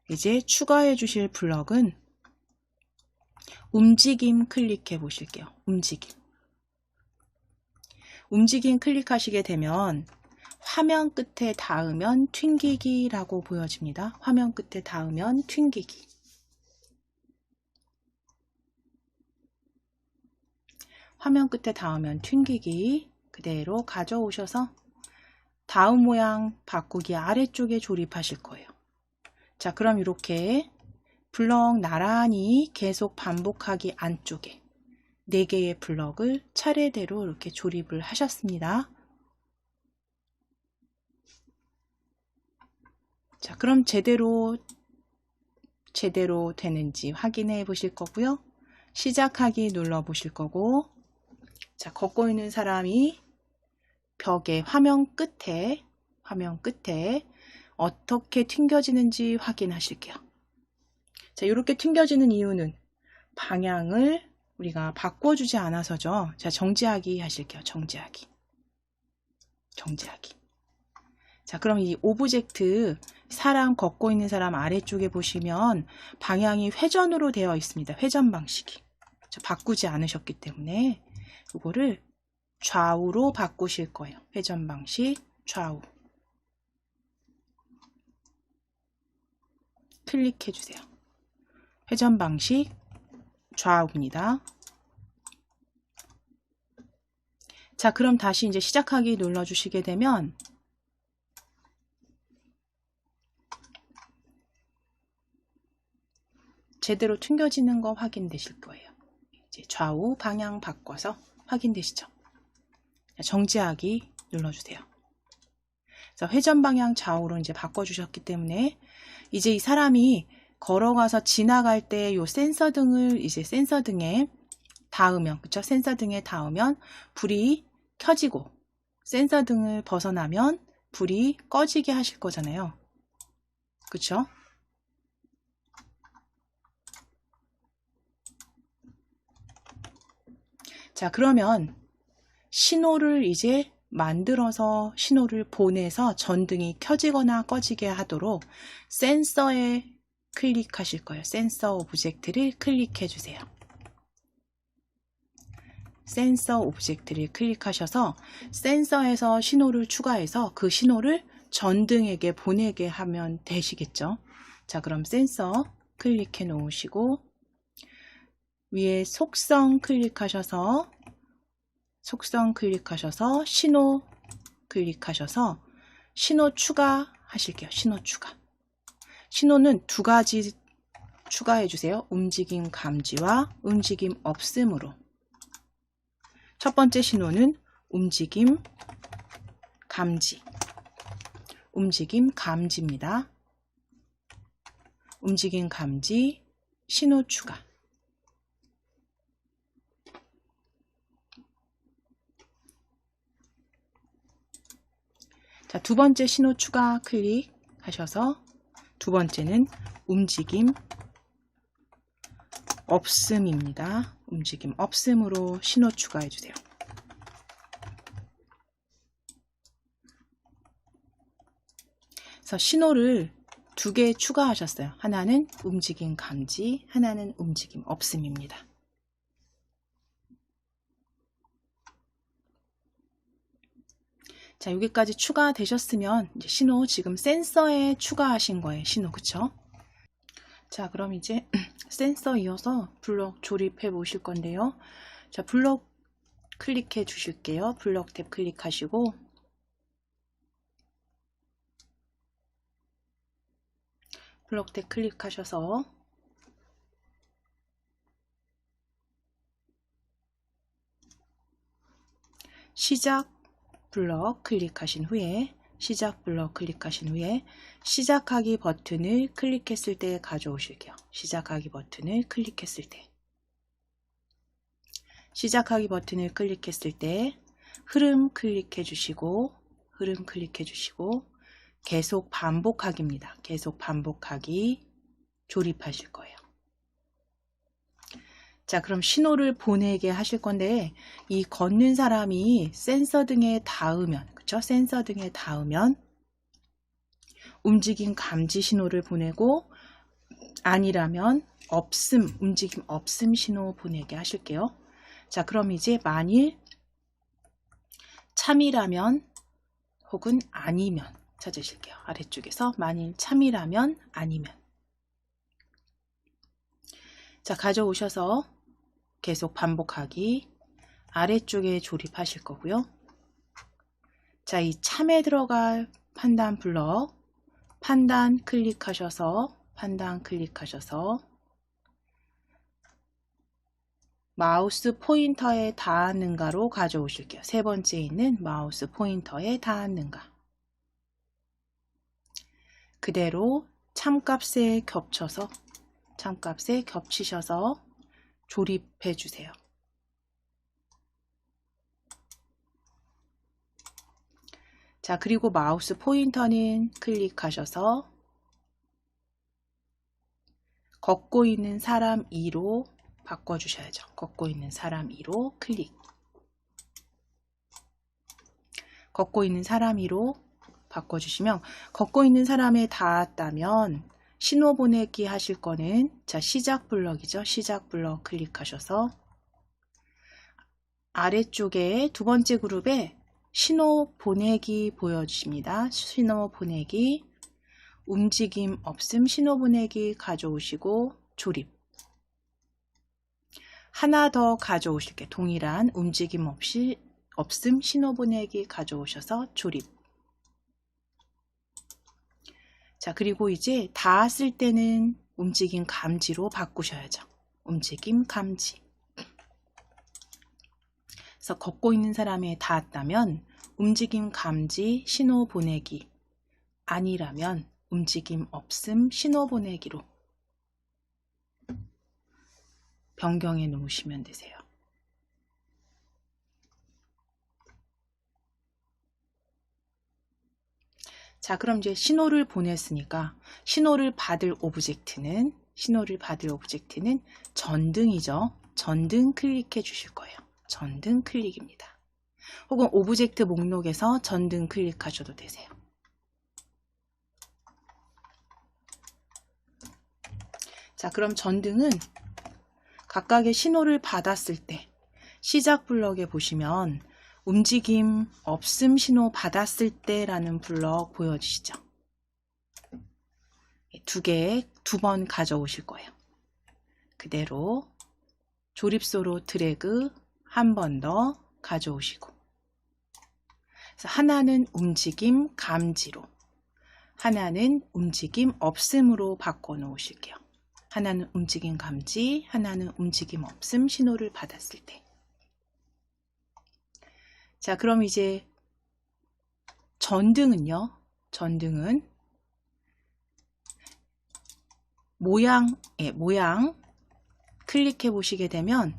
Speaker 1: 이제 추가해 주실 블럭은 움직임 클릭해 보실게요. 움직임 클릭하시게 되면 화면 끝에 닿으면 튕기기라고 보여집니다. 화면 끝에 닿으면 튕기기. 화면 끝에 닿으면 튕기기 그대로 가져오셔서 다음 모양 바꾸기 아래쪽에 조립하실 거예요. 자, 그럼 이렇게 블럭 나란히 계속 반복하기 안쪽에 4개의 블럭을 차례대로 이렇게 조립을 하셨습니다. 자, 그럼 제대로 되는지 확인해 보실 거고요. 시작하기 눌러 보실 거고, 자, 걷고 있는 사람이 벽의 화면 끝에 어떻게 튕겨지는지 확인하실게요. 자, 이렇게 튕겨지는 이유는 방향을 우리가 바꿔주지 않아서죠. 자, 정지하기 하실게요. 정지하기. 자, 그럼 이 오브젝트 사람 걷고 있는 사람 아래쪽에 보시면 방향이 회전으로 되어 있습니다. 회전 방식이. 자, 바꾸지 않으셨기 때문에 이거를 좌우로 바꾸실 거예요. 회전 방식 좌우. 클릭해 주세요. 회전 방식 좌우입니다. 자, 그럼 다시 이제 시작하기 눌러 주시게 되면 제대로 튕겨지는 거 확인되실 거예요. 이제 좌우 방향 바꿔서 확인되시죠? 정지하기 눌러주세요. 그래서 회전 방향 좌우로 이제 바꿔주셨기 때문에 이제 이 사람이 걸어가서 지나갈 때 요 센서 등을 이제 센서 등에 닿으면, 그쵸? 센서 등에 닿으면 불이 켜지고 센서 등을 벗어나면 불이 꺼지게 하실 거잖아요. 그쵸? 자, 그러면 신호를 이제 만들어서 신호를 보내서 전등이 켜지거나 꺼지게 하도록 센서에 클릭하실 거예요. 센서 오브젝트를 클릭해 주세요. 센서 오브젝트를 클릭하셔서 센서에서 신호를 추가해서 그 신호를 전등에게 보내게 하면 되시겠죠. 자, 그럼 센서 클릭해 놓으시고 위에 속성 클릭하셔서 신호 클릭하셔서 신호 추가 하실게요. 신호 추가. 신호는 2가지 추가해 주세요. 움직임 감지와 움직임 없음으로. 첫 번째 신호는 움직임 감지입니다. 움직임 감지 신호 추가. 자, 2번째 신호 추가 클릭하셔서 2번째는 움직임 없음입니다. 움직임 없음으로 신호 추가해 주세요. 그래서 신호를 2개 추가하셨어요. 하나는 움직임 감지, 하나는 움직임 없음입니다. 자, 여기까지 추가되셨으면 이제 신호 지금 센서에 추가하신 거예요. 신호, 그쵸? 자, 그럼 이제 센서 이어서 블럭 조립해 보실 건데요. 자, 블럭 클릭해 주실게요. 블럭 탭 클릭하시고 블럭 탭 클릭하셔서 시작 블럭 클릭하신 후에 시작하기 버튼을 클릭했을 때 가져오실게요. 시작하기 버튼을 클릭했을 때 흐름 클릭해 주시고 계속 반복하기입니다. 계속 반복하기 조립하실 거예요. 자, 그럼 신호를 보내게 하실 건데 이 걷는 사람이 센서 등에 닿으면, 그쵸? 센서 등에 닿으면 움직임 감지 신호를 보내고 아니라면 움직임 없음 신호 보내게 하실게요. 자, 그럼 이제 만일 참이라면 혹은 아니면 찾으실게요. 아래쪽에서 만일 참이라면 아니면. 자, 가져오셔서 계속 반복하기. 아래쪽에 조립하실 거고요. 자, 이 참에 들어갈 판단 블럭, 판단 클릭하셔서 마우스 포인터에 닿았는가로 가져오실게요. 세 번째에 있는 마우스 포인터에 닿았는가. 그대로 참값에 겹치셔서 조립해 주세요. 자, 그리고 마우스 포인터는 클릭하셔서 걷고 있는 사람 2로 바꿔주셔야죠. 걷고 있는 사람 2로 클릭. 걷고 있는 사람 2로 바꿔주시면 걷고 있는 사람에 닿았다면 신호 보내기 하실 거는 자, 시작 블럭이죠. 시작 블럭 클릭하셔서 아래쪽에 두 번째 그룹에 신호 보내기 보여주십니다. 신호 보내기, 움직임 없음 신호 보내기 가져오시고 조립. 하나 더 가져오실게요. 동일한 움직임 없음 신호 보내기 가져오셔서 조립. 자, 그리고 이제 닿았을 때는 움직임 감지로 바꾸셔야죠. 움직임 감지. 그래서 걷고 있는 사람에 닿았다면 움직임 감지 신호 보내기, 아니라면 움직임 없음 신호 보내기로 변경해 놓으시면 되세요. 자, 그럼 이제 신호를 보냈으니까 신호를 받을 오브젝트는 전등이죠. 전등 클릭해 주실 거예요. 전등 클릭입니다. 혹은 오브젝트 목록에서 전등 클릭하셔도 되세요. 자, 그럼 전등은 각각의 신호를 받았을 때 시작 블럭에 보시면 움직임 없음 신호 받았을 때 라는 블럭 보여지시죠? 두 번 가져오실 거예요. 그대로 조립소로 드래그 한 번 더 가져오시고, 그래서 하나는 움직임 감지로, 하나는 움직임 없음으로 바꿔 놓으실게요. 하나는 움직임 감지, 하나는 움직임 없음 신호를 받았을 때. 자, 그럼 이제 전등은요. 전등은 모양 클릭해 보시게 되면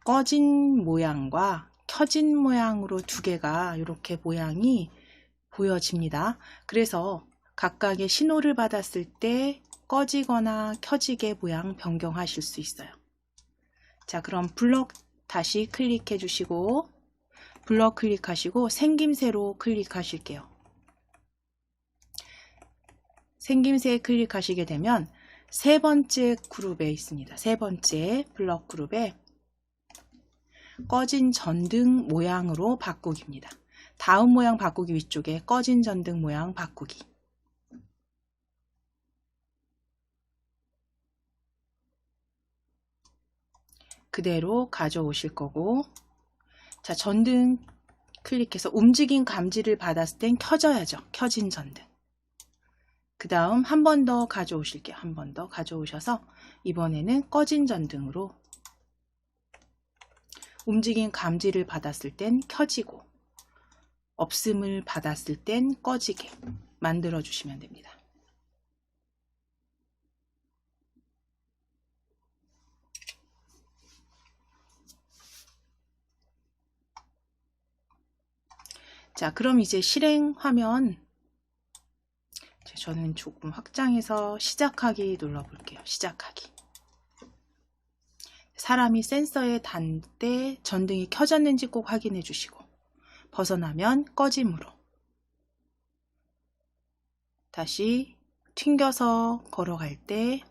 Speaker 1: 꺼진 모양과 켜진 모양으로 두 개가 이렇게 모양이 보여집니다. 그래서 각각의 신호를 받았을 때 꺼지거나 켜지게 모양 변경하실 수 있어요. 자, 그럼 블럭 다시 클릭해 주시고 블럭 클릭하시고 생김새로 클릭하실게요. 생김새 클릭하시게 되면 세 번째 그룹에 있습니다. 세 번째 블럭 그룹에 꺼진 전등 모양으로 바꾸기입니다. 다음 모양 바꾸기 위쪽에 꺼진 전등 모양 바꾸기. 그대로 가져오실 거고, 자, 전등 클릭해서 움직임 감지를 받았을 땐 켜져야죠. 켜진 전등. 그 다음 한 번 더 가져오실게요. 한 번 더 가져오셔서 이번에는 꺼진 전등으로 움직임 감지를 받았을 땐 켜지고 없음을 받았을 땐 꺼지게 만들어 주시면 됩니다. 자, 그럼 이제 실행 화면, 저는 조금 확장해서 시작하기 눌러볼게요. 시작하기. 사람이 센서에 닿을 때 전등이 켜졌는지 꼭 확인해 주시고, 벗어나면 꺼짐으로. 다시 튕겨서 걸어갈 때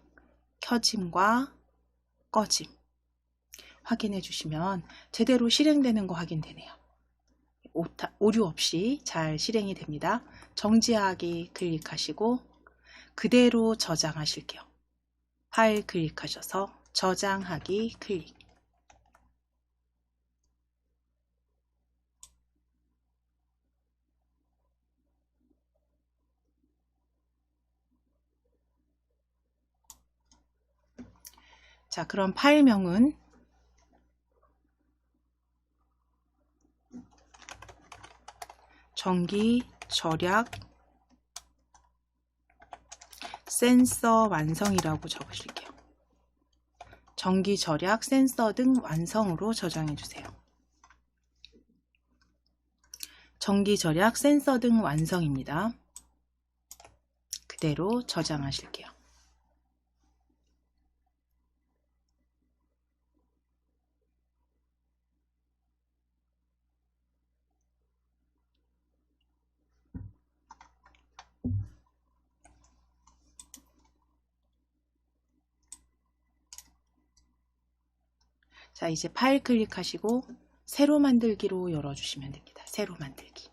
Speaker 1: 켜짐과 꺼짐 확인해 주시면 제대로 실행되는 거 확인되네요. 오류 없이 잘 실행이 됩니다. 정지하기 클릭하시고 그대로 저장하실게요. 파일 클릭하셔서 저장하기 클릭. 자, 그럼 파일명은 전기 절약 센서 완성이라고 적으실게요. 전기 절약 센서 등 완성으로 저장해 주세요. 전기 절약 센서 등 완성입니다. 그대로 저장하실게요. 자, 이제 파일 클릭하시고 새로 만들기로 열어주시면 됩니다. 새로 만들기.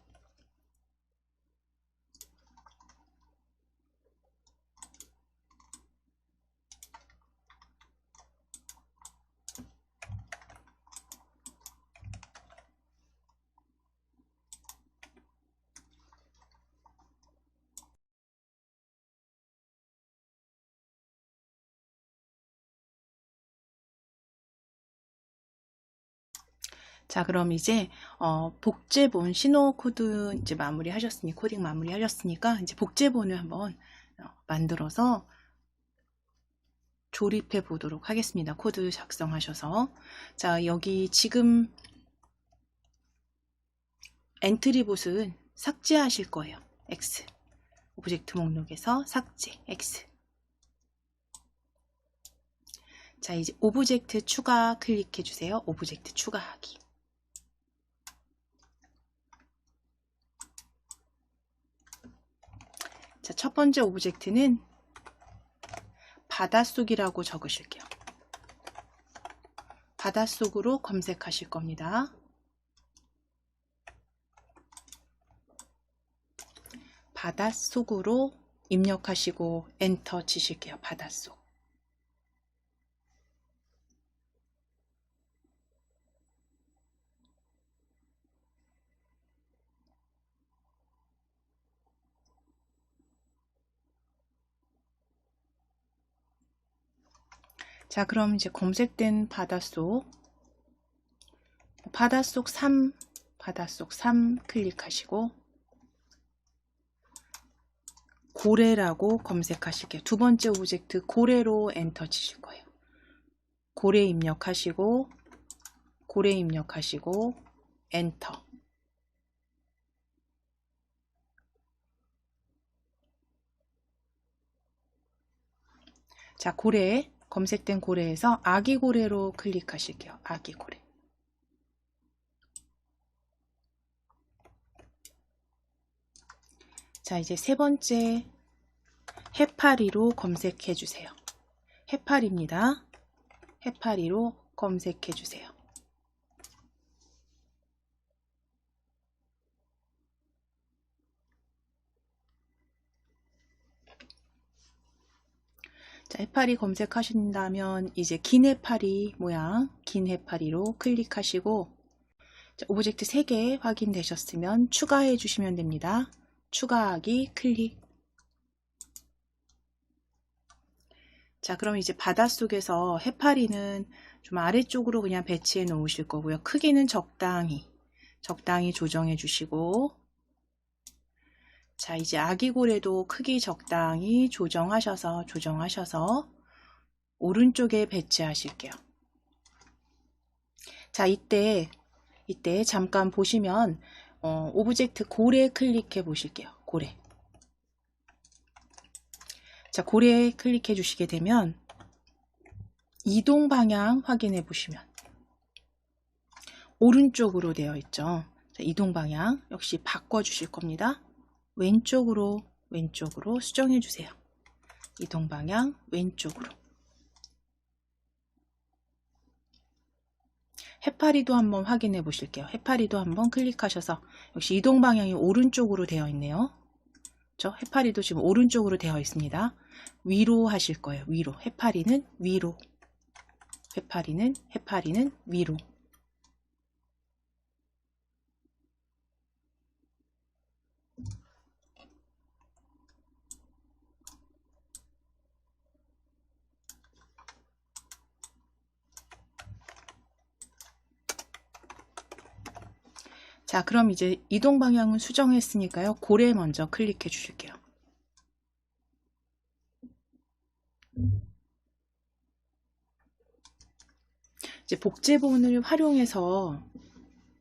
Speaker 1: 자, 그럼 이제 복제본 신호 코드 이제 마무리 하셨으니 코딩 마무리 하셨으니까 이제 복제본을 한번 만들어서 조립해 보도록 하겠습니다. 코드 작성하셔서. 자, 여기 지금 엔트리봇은 삭제하실 거예요. X. 오브젝트 목록에서 삭제 X. 자, 이제 오브젝트 추가 클릭해 주세요. 오브젝트 추가하기. 자, 첫 번째 오브젝트는 바닷속이라고 적으실게요. 바닷속으로 검색하실 겁니다. 바닷속으로 입력하시고 엔터 치실게요. 바닷속. 자, 그럼 이제 검색된 바닷속 3 클릭하시고 고래라고 검색하실게요. 두 번째 오브젝트 고래로 엔터 치실 거예요. 고래 입력하시고 엔터. 자, 고래 검색된 고래에서 아기 고래로 클릭하실게요. 아기 고래. 자, 이제 세 번째 해파리로 검색해 주세요. 해파리입니다. 해파리로 검색해 주세요. 자, 해파리 검색하신다면 이제 긴 해파리 모양, 긴 해파리로 클릭하시고 자, 오브젝트 3개 확인되셨으면 추가해 주시면 됩니다. 추가하기 클릭. 자, 그럼 이제 바닷속에서 해파리는 좀 아래쪽으로 그냥 배치해 놓으실 거고요. 크기는 적당히 조정해 주시고 자, 이제 아기고래도 크기 적당히 조정하셔서 오른쪽에 배치하실게요. 자, 이때 잠깐 보시면 오브젝트 고래 클릭해 보실게요. 고래. 자, 고래 클릭해 주시게 되면 이동 방향 확인해 보시면 오른쪽으로 되어 있죠. 자, 이동 방향 역시 바꿔 주실 겁니다. 왼쪽으로 수정해 주세요. 이동 방향 왼쪽으로. 해파리도 한번 확인해 보실게요. 해파리도 한번 클릭하셔서 역시 이동 방향이 오른쪽으로 되어 있네요. 그렇죠? 해파리도 지금 오른쪽으로 되어 있습니다. 위로 하실 거예요. 위로. 해파리는 위로. 해파리는 위로. 자, 그럼 이제 이동 방향은 수정했으니까요. 고래 먼저 클릭해 주실게요. 이제 복제본을 활용해서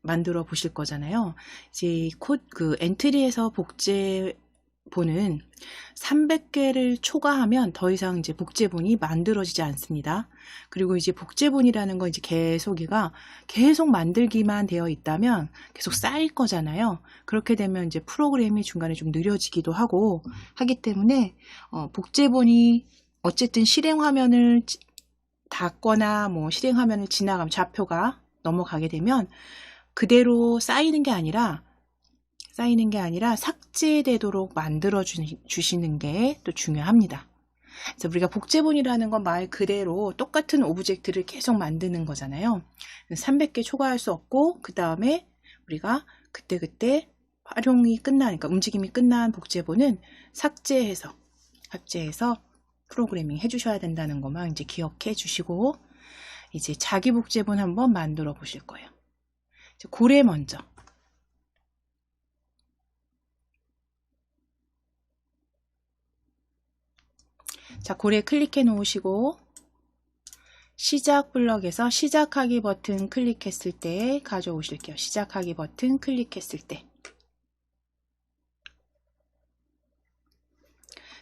Speaker 1: 만들어 보실 거잖아요. 이제 그 엔트리에서 복제본은 300개를 초과하면 더 이상 이제 복제본이 만들어지지 않습니다. 그리고 이제 복제본이라는 건 이제 계속 만들기만 되어 있다면 계속 쌓일 거잖아요. 그렇게 되면 이제 프로그램이 중간에 좀 느려지기도 하기 때문에 복제본이 어쨌든 실행 화면을 닫거나 뭐 실행 화면을 지나가면 좌표가 넘어가게 되면 그대로 쌓이는 게 아니라 삭제되도록 만들어 주시는 게 또 중요합니다. 그래서 우리가 복제본이라는 건 말 그대로 똑같은 오브젝트를 계속 만드는 거잖아요. 300개 초과할 수 없고 그 다음에 우리가 그때그때 활용이 끝나니까 움직임이 끝난 복제본은 삭제해서 프로그래밍 해주셔야 된다는 것만 이제 기억해 주시고 이제 자기 복제본 한번 만들어 보실 거예요. 고래 먼저. 자, 고래 클릭해 놓으시고 시작 블럭에서 시작하기 버튼 클릭했을 때 가져오실게요. 시작하기 버튼 클릭했을 때.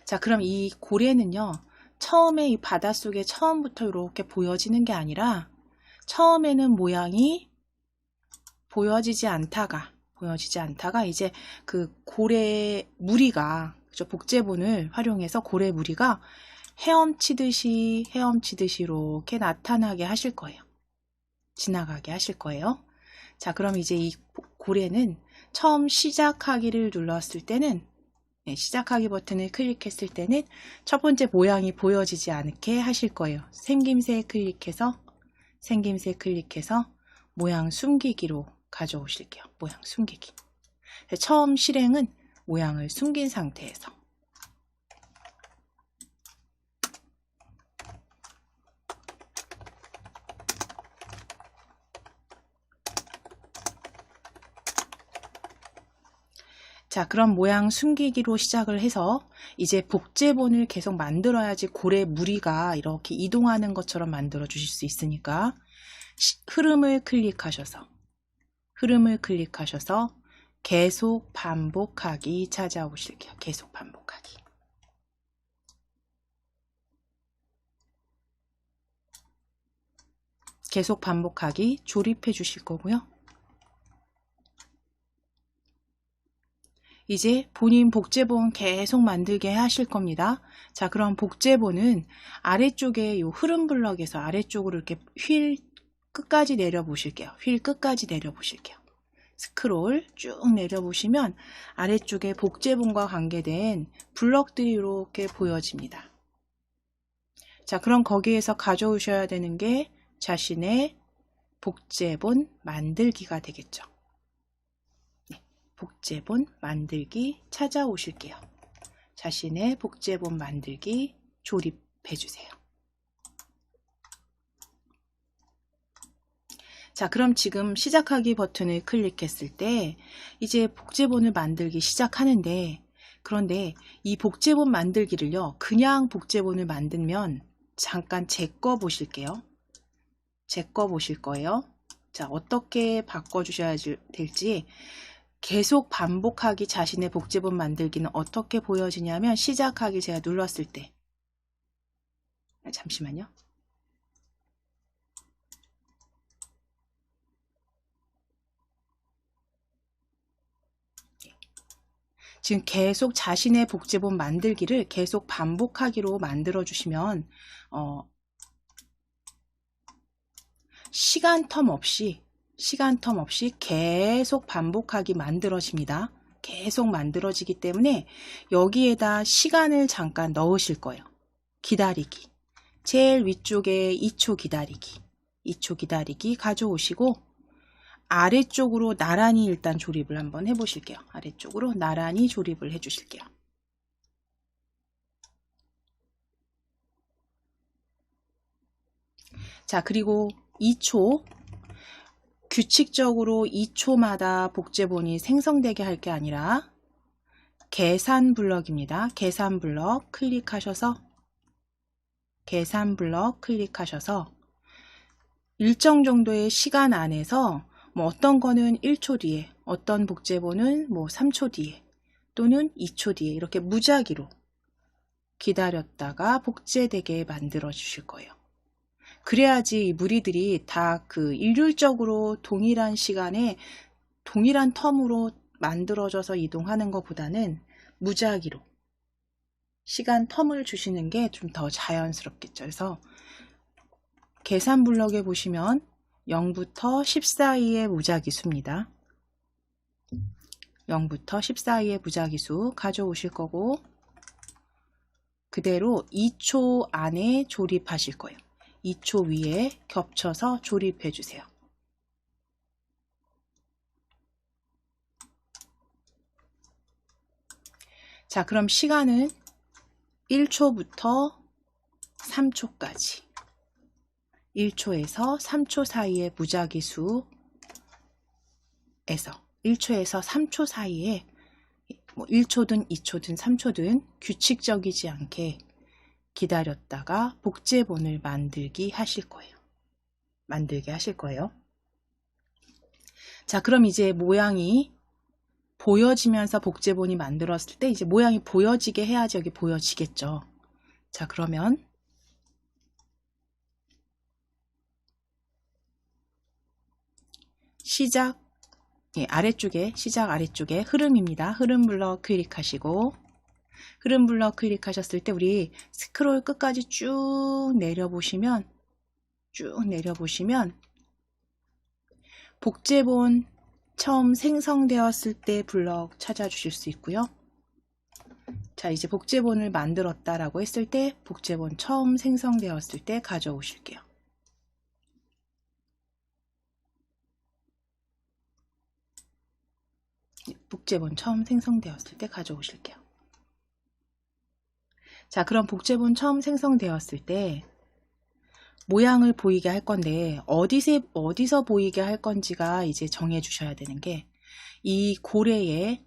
Speaker 1: 자, 그럼 이 고래는요. 처음에 이 바닷속에 처음부터 이렇게 보여지는 게 아니라 처음에는 모양이 보여지지 않다가 이제 그 고래 무리가 복제본을 활용해서 고래 무리가 헤엄치듯이 이렇게 나타나게 하실 거예요. 지나가게 하실 거예요. 자, 그럼 이제 이 고래는 처음 시작하기를 눌렀을 때는 시작하기 버튼을 클릭했을 때는 첫 번째 모양이 보여지지 않게 하실 거예요. 생김새 클릭해서 모양 숨기기로 가져오실게요. 모양 숨기기. 처음 실행은 모양을 숨긴 상태에서. 자, 그럼 모양 숨기기로 시작을 해서 이제 복제본을 계속 만들어야지 고래 무리가 이렇게 이동하는 것처럼 만들어 주실 수 있으니까 흐름을 클릭하셔서 계속 반복하기 찾아오실게요. 계속 반복하기. 계속 반복하기 조립해 주실 거고요. 이제 본인 복제본 계속 만들게 하실 겁니다. 자, 그럼 복제본은 아래쪽에 이 흐름 블럭에서 아래쪽으로 이렇게 휠 끝까지 내려보실게요. 스크롤 쭉 내려보시면 아래쪽에 복제본과 관계된 블럭들이 이렇게 보여집니다. 자, 그럼 거기에서 가져오셔야 되는 게 자신의 복제본 만들기가 되겠죠. 복제본 만들기 찾아오실게요. 자신의 복제본 만들기 조립해 주세요. 자, 그럼 지금 시작하기 버튼을 클릭했을 때 이제 복제본을 만들기 시작하는데, 그런데 이 복제본 만들기를요, 그냥 복제본을 만들면 잠깐 제 거 보실게요. 제 거 보실 거예요. 자, 어떻게 바꿔주셔야 될지. 계속 반복하기 자신의 복제본 만들기는 어떻게 보여지냐면 시작하기 제가 눌렀을 때 잠시만요. 지금 계속 자신의 복제본 만들기를 계속 반복하기로 만들어 주시면 시간 텀 없이 계속 반복하기 만들어집니다. 계속 만들어지기 때문에 여기에다 시간을 잠깐 넣으실 거예요. 기다리기. 제일 위쪽에 2초 기다리기 가져오시고 아래쪽으로 나란히 일단 조립을 한번 해보실게요. 아래쪽으로 나란히 조립을 해주실게요. 자, 그리고 2초 규칙적으로 2초마다 복제본이 생성되게 할 게 아니라 계산 블럭입니다. 계산 블럭 클릭하셔서 일정 정도의 시간 안에서 뭐 어떤 거는 1초 뒤에, 어떤 복제본은 뭐 3초 뒤에 또는 2초 뒤에 이렇게 무작위로 기다렸다가 복제되게 만들어 주실 거예요. 그래야지 무리들이 다 그 일률적으로 동일한 시간에 동일한 텀으로 만들어져서 이동하는 것보다는 무작위로 시간 텀을 주시는 게 좀 더 자연스럽겠죠. 그래서 계산 블럭에 보시면 0부터 10 사이의 무작위수입니다. 0부터 10 사이의 무작위수 가져오실 거고 그대로 2초 안에 조립하실 거예요. 2초 위에 겹쳐서 조립해 주세요. 자, 그럼 시간은 1초부터 3초까지 1초에서 3초 사이의 무작위수에서 1초에서 3초 사이에 뭐 1초든 2초든 3초든 규칙적이지 않게 기다렸다가 복제본을 만들게 하실 거예요. 자, 그럼 이제 모양이 보여지면서 복제본이 만들었을 때 이제 모양이 보여지게 해야지 여기 보여지겠죠. 자, 그러면 시작, 아래쪽에 시작 아래쪽에 흐름입니다. 흐름 블럭 클릭하시고 흐름 블럭 클릭하셨을 때 우리 스크롤 끝까지 쭉 내려보시면 복제본 처음 생성되었을 때 블럭 찾아주실 수 있고요. 자, 이제 복제본을 만들었다라고 했을 때 복제본 처음 생성되었을 때 가져오실게요. 복제본 처음 생성되었을 때 가져오실게요. 자, 그럼 복제본 처음 생성되었을 때 모양을 보이게 할 건데 어디서 보이게 할 건지가 이제 정해 주셔야 되는 게 이 고래의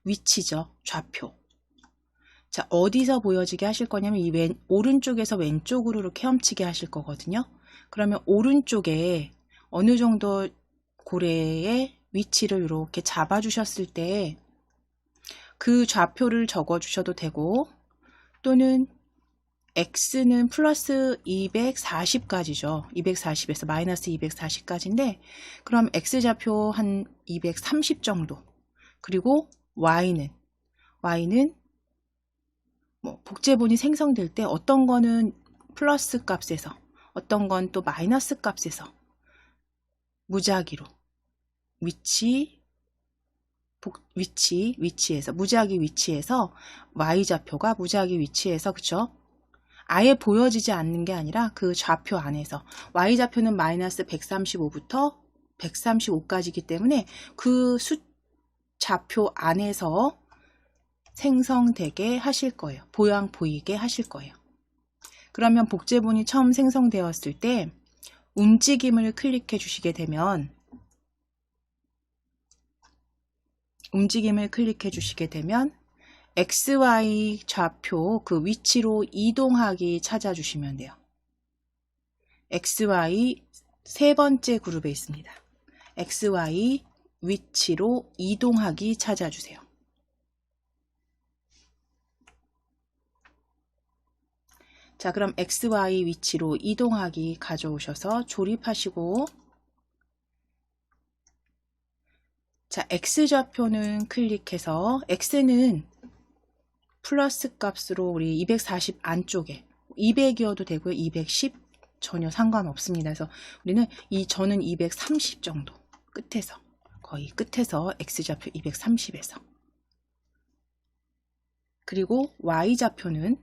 Speaker 1: 위치죠. 좌표. 자, 어디서 보여지게 하실 거냐면 이 오른쪽에서 왼쪽으로 이렇게 헤엄치게 하실 거거든요. 그러면 오른쪽에 어느 정도 고래의 위치를 이렇게 잡아 주셨을 때 그 좌표를 적어 주셔도 되고 또는 X는 플러스 240까지죠. 240에서 마이너스 240까지인데 그럼 X좌표 한 230 정도 그리고 Y는 뭐 복제본이 생성될 때 어떤 거는 플러스 값에서 어떤 건 또 마이너스 값에서 무작위로 위치에서 무작위 위치에서 Y좌표가 무작위 위치에서 그쵸? 아예 보여지지 않는 게 아니라 그 좌표 안에서 Y좌표는 마이너스 135부터 135까지이기 때문에 그 좌표 안에서 생성되게 하실 거예요. 모양 보이게 하실 거예요. 그러면 복제본이 처음 생성되었을 때 움직임을 클릭해 주시게 되면 XY 좌표 그 위치로 이동하기 찾아주시면 돼요. XY 세 번째 그룹에 있습니다. XY 위치로 이동하기 찾아주세요. 자, 그럼 XY 위치로 이동하기 가져오셔서 조립하시고 자, X좌표는 클릭해서 X는 플러스 값으로 우리 240 안쪽에 200이어도 되고요. 210 전혀 상관없습니다. 그래서 우리는 이 저는 230 정도 끝에서, 거의 끝에서 X좌표 230에서, 그리고 Y좌표는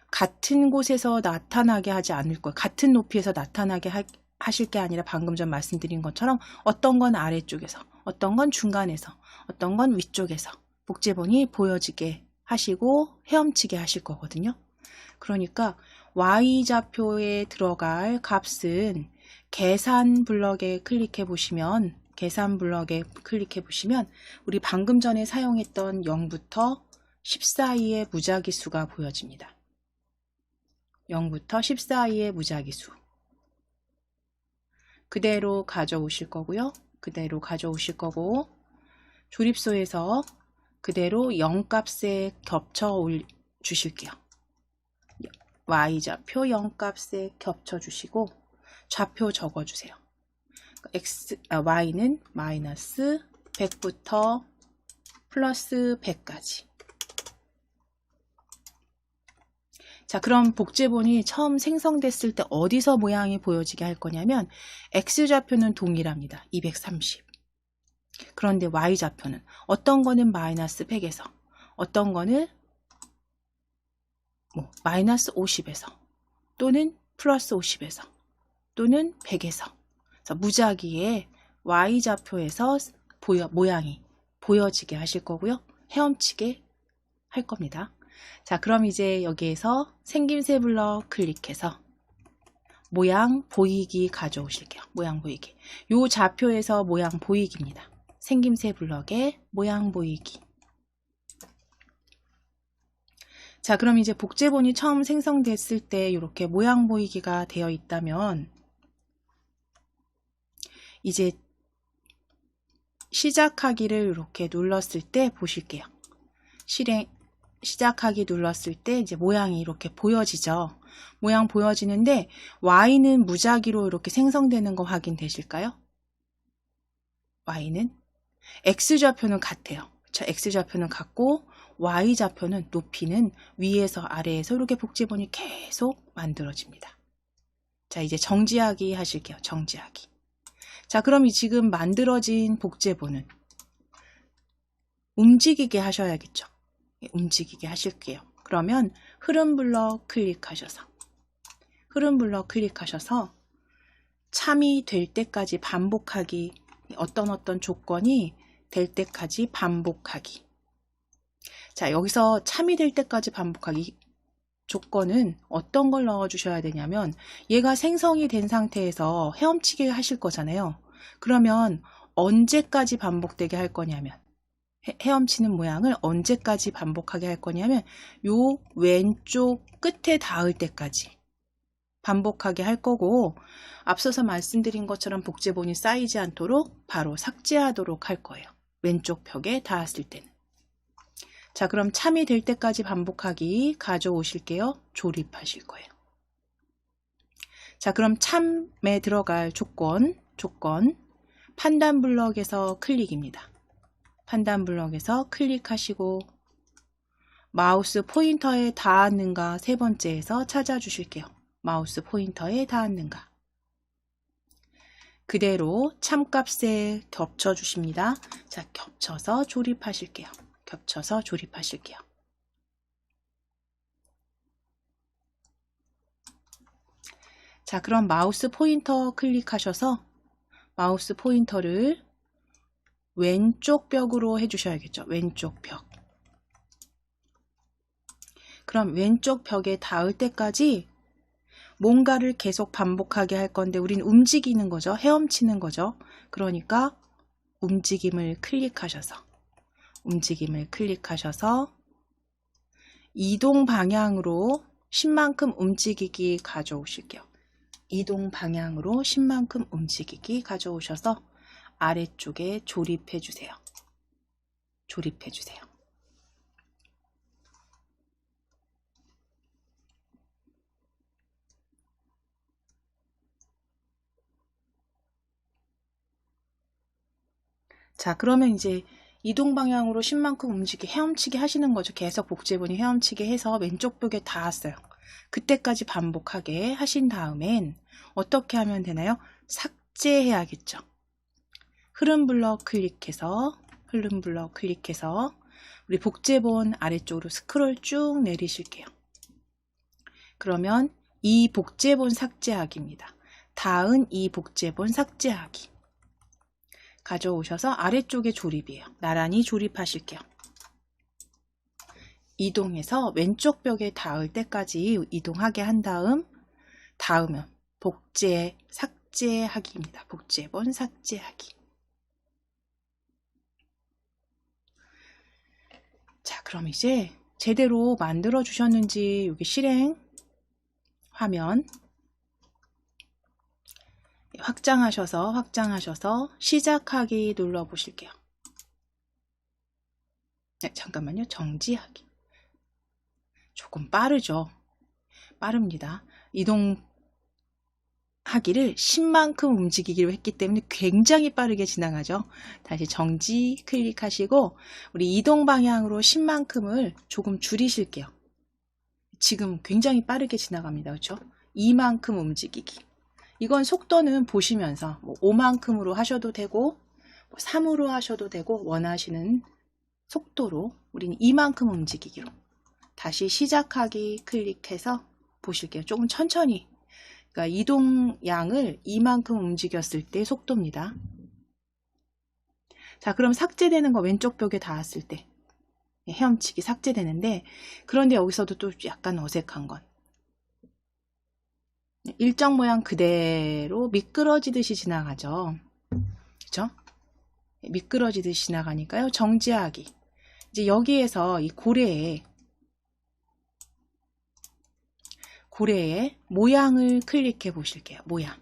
Speaker 1: 같은 곳에서 나타나게 하지 않을 거예요. 같은 높이에서 나타나게 하실 게 아니라 방금 전 말씀드린 것처럼 어떤 건 아래쪽에서, 어떤 건 중간에서, 어떤 건 위쪽에서 복제본이 보여지게 하시고 헤엄치게 하실 거거든요. 그러니까 Y좌표에 들어갈 값은 계산 블럭에 클릭해 보시면, 우리 방금 전에 사용했던 0부터 10 사이의 무작위수가 보여집니다. 0부터 10 사이의 무작위수. 그대로 가져오실 거고요. 조립소에서 그대로 0값에 겹쳐 주실게요. Y좌표 0값에 겹쳐 주시고 좌표 적어 주세요. Y는 마이너스 100부터 플러스 100까지. 자, 그럼 복제본이 처음 생성됐을 때 어디서 모양이 보여지게 할 거냐면 X좌표는 동일합니다. 230. 그런데 Y좌표는 어떤 거는 마이너스 100에서, 어떤 거는 마이너스 50에서, 또는 플러스 50에서, 또는 100에서, 무작위에 Y좌표에서 모양이 보여지게 하실 거고요. 헤엄치게 할 겁니다. 자, 그럼 이제 여기에서 생김새 블럭 클릭해서 모양 보이기 가져오실게요. 모양 보이기. 요 좌표에서 모양 보이기입니다. 생김새 블럭에 모양 보이기. 자, 그럼 이제 복제본이 처음 생성됐을 때 이렇게 모양 보이기가 되어 있다면 이제 시작하기를 이렇게 눌렀을 때 보실게요. 시작하기 눌렀을 때 이제 모양이 이렇게 보여지죠. 모양 보여지는데 Y는 무작위로 이렇게 생성되는 거 확인되실까요? Y는 X좌표는 같아요. 자, X좌표는 같고 Y좌표는 높이는 위에서 아래에서 이렇게 복제본이 계속 만들어집니다. 자, 이제 정지하기 하실게요. 정지하기. 자, 그럼 이 지금 만들어진 복제본은 움직이게 하셔야겠죠. 움직이게 하실게요. 그러면 흐름 블럭 클릭하셔서 참이 될 때까지 반복하기, 어떤 조건이 될 때까지 반복하기. 자, 여기서 참이 될 때까지 반복하기 조건은 어떤 걸 넣어 주셔야 되냐면 얘가 생성이 된 상태에서 헤엄치게 하실 거잖아요. 그러면 언제까지 반복되게 할 거냐면, 헤엄치는 모양을 언제까지 반복하게 할 거냐면 요 왼쪽 끝에 닿을 때까지 반복하게 할 거고, 앞서서 말씀드린 것처럼 복제본이 쌓이지 않도록 바로 삭제하도록 할 거예요. 왼쪽 벽에 닿았을 때는. 자, 그럼 참이 될 때까지 반복하기 가져오실게요. 조립하실 거예요. 자, 그럼 참에 들어갈 조건 판단 블럭에서 클릭입니다. 판단 블럭에서 클릭하시고 마우스 포인터에 닿았는가 세 번째에서 찾아주실게요. 마우스 포인터에 닿았는가. 그대로 참값에 겹쳐주십니다. 자, 겹쳐서 조립하실게요. 자, 그럼 마우스 포인터 클릭하셔서 마우스 포인터를 왼쪽 벽으로 해주셔야겠죠. 왼쪽 벽. 그럼 왼쪽 벽에 닿을 때까지 뭔가를 계속 반복하게 할 건데 우린 움직이는 거죠. 헤엄치는 거죠. 그러니까 움직임을 클릭하셔서 이동 방향으로 10만큼 움직이기 가져오실게요. 이동 방향으로 10만큼 움직이기 가져오셔서 아래쪽에 조립해 주세요. 자, 그러면 이제 이동 방향으로 10만큼 움직이게 헤엄치게 하시는 거죠. 계속 복제본이 헤엄치게 해서 왼쪽 벽에 닿았어요. 그때까지 반복하게 하신 다음엔 어떻게 하면 되나요? 삭제해야겠죠. 흐름 블럭 클릭해서 우리 복제본 아래쪽으로 스크롤 쭉 내리실게요. 그러면 이 복제본 삭제하기입니다. 닿은 이 복제본 삭제하기. 가져오셔서 아래쪽에 조립이에요. 나란히 조립하실게요. 이동해서 왼쪽 벽에 닿을 때까지 이동하게 한 다음 닿으면 복제 삭제하기입니다. 복제본 삭제하기. 자, 그럼 이제 제대로 만들어 주셨는지 여기 실행 화면 확장하셔서 시작하기 눌러 보실게요. 네, 잠깐만요. 정지하기. 조금 빠르죠. 빠릅니다. 이동하기를 10만큼 움직이기로 했기 때문에 굉장히 빠르게 지나가죠. 다시 정지 클릭하시고 우리 이동 방향으로 10만큼을 조금 줄이실게요. 지금 굉장히 빠르게 지나갑니다. 그렇죠? 2만큼 움직이기. 이건 속도는 보시면서 5만큼으로 하셔도 되고 3으로 하셔도 되고 원하시는 속도로 우리는 2만큼 움직이기로. 다시 시작하기 클릭해서 보실게요. 조금 천천히. 그러니까 이동량을 2만큼 움직였을 때 속도입니다. 자, 그럼 삭제되는 거 왼쪽 벽에 닿았을 때 헤엄치기 삭제되는데, 그런데 여기서도 또 약간 어색한 건 일정 모양 그대로 미끄러지듯이 지나가죠. 그죠? 미끄러지듯이 지나가니까요. 정지하기. 이제 여기에서 이 고래의 모양을 클릭해 보실게요. 모양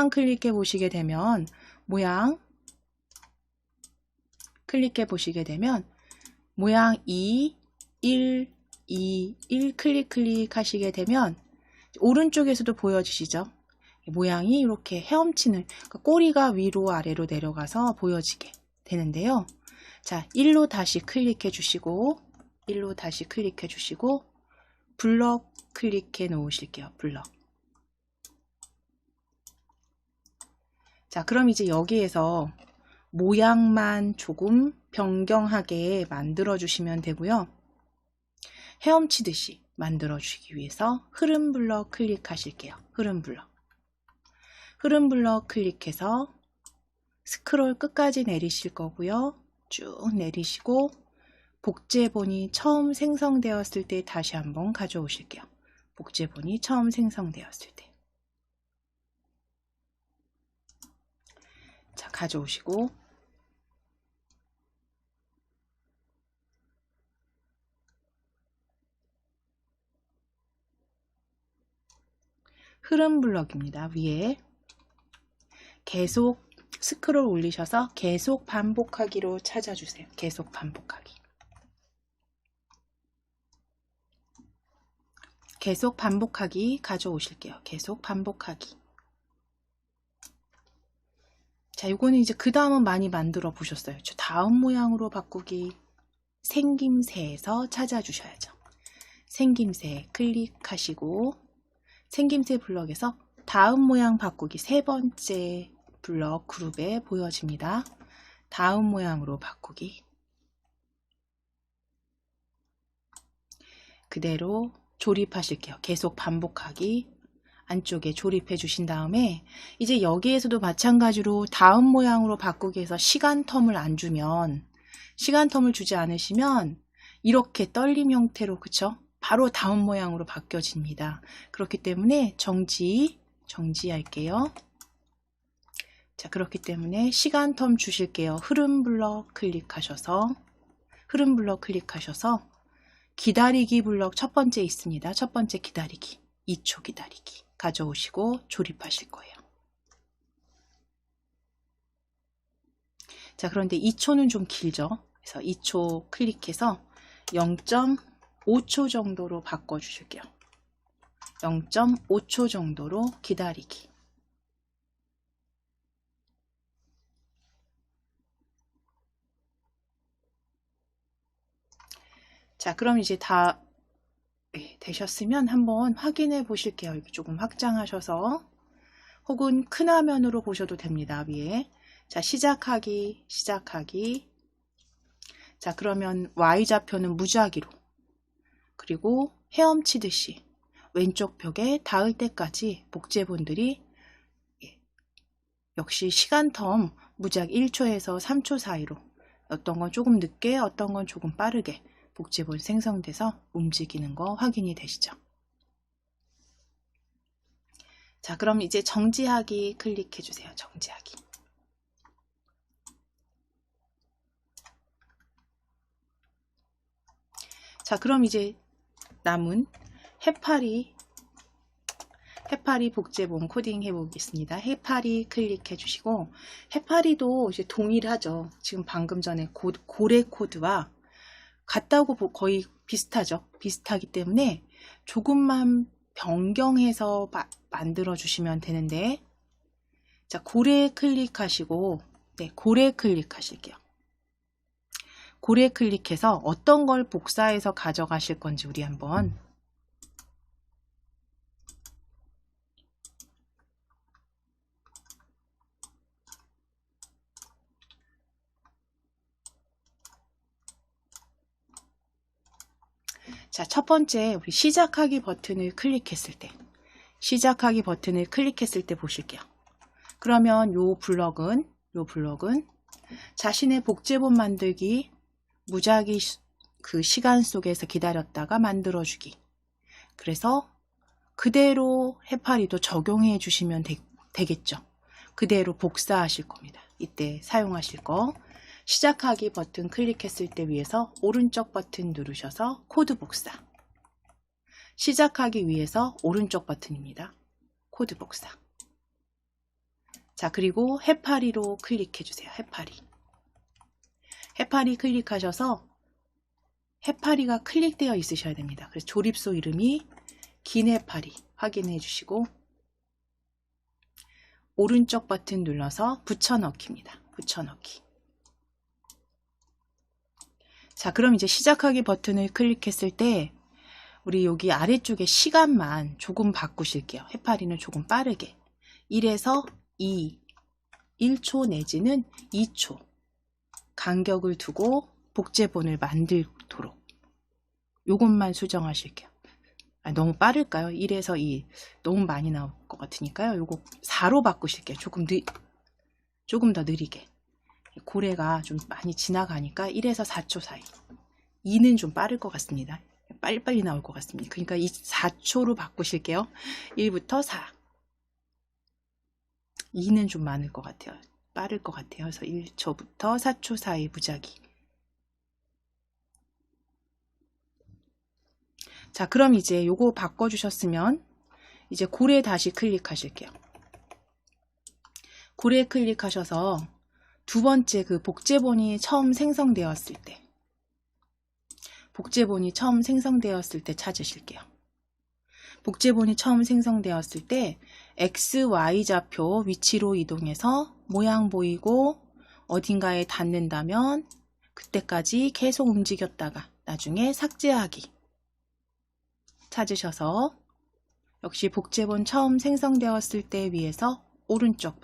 Speaker 1: 클릭해 보시게 되면 모양 2, 1, 2, 1 클릭 하시게 되면 오른쪽에서도 보여지시죠? 모양이 이렇게 헤엄치는, 그러니까 꼬리가 위로 아래로 내려가서 보여지게 되는데요. 자, 1로 다시 클릭해 주시고 블럭 클릭해 놓으실게요. 블럭. 자, 그럼 이제 여기에서 모양만 조금 변경하게 만들어 주시면 되고요. 헤엄치듯이 만들어 주기 위해서 흐름 블럭 클릭하실게요. 흐름 블럭 클릭해서 스크롤 끝까지 내리실 거고요. 쭉 내리시고 복제본이 처음 생성되었을 때 다시 한번 가져오실게요. 복제본이 처음 생성되었을 때. 자, 가져오시고 흐름 블럭입니다. 위에 계속 스크롤 올리셔서 계속 반복하기로 찾아주세요. 계속 반복하기. 계속 반복하기 가져오실게요. 계속 반복하기. 자, 요거는 이제 그 다음은 많이 만들어 보셨어요. 다음 모양으로 바꾸기. 생김새에서 찾아주셔야죠. 생김새 클릭하시고 생김새 블럭에서 다음 모양 바꾸기 세 번째 블럭 그룹에 보여집니다. 다음 모양으로 바꾸기. 그대로 조립하실게요. 계속 반복하기. 안쪽에 조립해 주신 다음에 이제 여기에서도 마찬가지로 다음 모양으로 바꾸기 위해서 시간 텀을 안 주면, 시간 텀을 주지 않으시면 이렇게 떨림 형태로, 그쵸? 바로 다음 모양으로 바뀌어집니다. 그렇기 때문에 정지할게요. 자, 그렇기 때문에 시간 텀 주실게요. 흐름 블럭 클릭하셔서 기다리기 블럭 첫 번째 있습니다. 첫 번째 기다리기, 2초 기다리기 가져오시고 조립하실 거예요. 자, 그런데 2초는 좀 길죠. 그래서 2초 클릭해서 0.5초 정도로 바꿔주실게요. 0.5초 정도로 기다리기. 자, 그럼 이제 다 되셨으면 한번 확인해 보실게요. 여기 조금 확장하셔서 혹은 큰 화면으로 보셔도 됩니다. 위에. 자, 시작하기. 자, 그러면 Y좌표는 무작위로, 그리고 헤엄치듯이 왼쪽 벽에 닿을 때까지 복제본들이 역시 시간 텀 무작 1초에서 3초 사이로, 어떤 건 조금 늦게, 어떤 건 조금 빠르게 복제본 생성돼서 움직이는 거 확인이 되시죠? 자, 그럼 이제 정지하기 클릭해 주세요. 정지하기. 자, 그럼 이제 남은 해파리 복제본 코딩 해보겠습니다. 해파리 클릭해 주시고, 해파리도 이제 동일하죠. 지금 방금 전에 고래 코드와 같다고 거의 비슷하죠. 비슷하기 때문에 조금만 변경해서 만들어 주시면 되는데, 자, 고래 클릭하시고, 네, 고래 클릭하실게요. 고래 클릭해서 어떤 걸 복사해서 가져가실 건지 우리 한번. 자, 첫 번째 우리 시작하기 버튼을 클릭했을 때, 보실게요. 그러면 요 블럭은 자신의 복제본 만들기 무작위 그 시간 속에서 기다렸다가 만들어주기. 그래서 그대로 해파리도 적용해 주시면 되겠죠. 그대로 복사하실 겁니다. 이때 사용하실 거. 시작하기 버튼 클릭했을 때 위에서 오른쪽 버튼 누르셔서 코드 복사. 시작하기 위해서 오른쪽 버튼입니다. 코드 복사. 자, 그리고 해파리로 클릭해 주세요. 해파리 클릭하셔서 해파리가 클릭되어 있으셔야 됩니다. 그래서 조립소 이름이 긴 해파리 확인해 주시고, 오른쪽 버튼 눌러서 붙여넣기입니다. 붙여넣기. 자, 그럼 이제 시작하기 버튼을 클릭했을 때 우리 여기 아래쪽에 시간만 조금 바꾸실게요. 해파리는 조금 빠르게 1에서 2, 1초 내지는 2초 간격을 두고 복제본을 만들도록, 요것만 수정하실게요. 너무 빠를까요? 1에서 2 너무 많이 나올 것 같으니까요. 요거 4로 바꾸실게요. 조금 더 느리게. 고래가 좀 많이 지나가니까 1에서 4초 사이. 2는 좀 빠를 것 같습니다. 빨리빨리 나올 것 같습니다. 그러니까 4초로 바꾸실게요. 1부터 4. 2는 좀 많을 것 같아요. 빠를 것 같아요. 그래서 1초부터 4초 사이 무작위. 자, 그럼 이제 요거 바꿔주셨으면 이제 고래 다시 클릭하실게요. 고래 클릭하셔서 두 번째 그 복제본이 처음 생성되었을 때 찾으실게요. 복제본이 처음 생성되었을 때 X, Y 좌표 위치로 이동해서 모양 보이고 어딘가에 닿는다면 그때까지 계속 움직였다가 나중에 삭제하기 찾으셔서, 역시 복제본 처음 생성되었을 때 위에서 오른쪽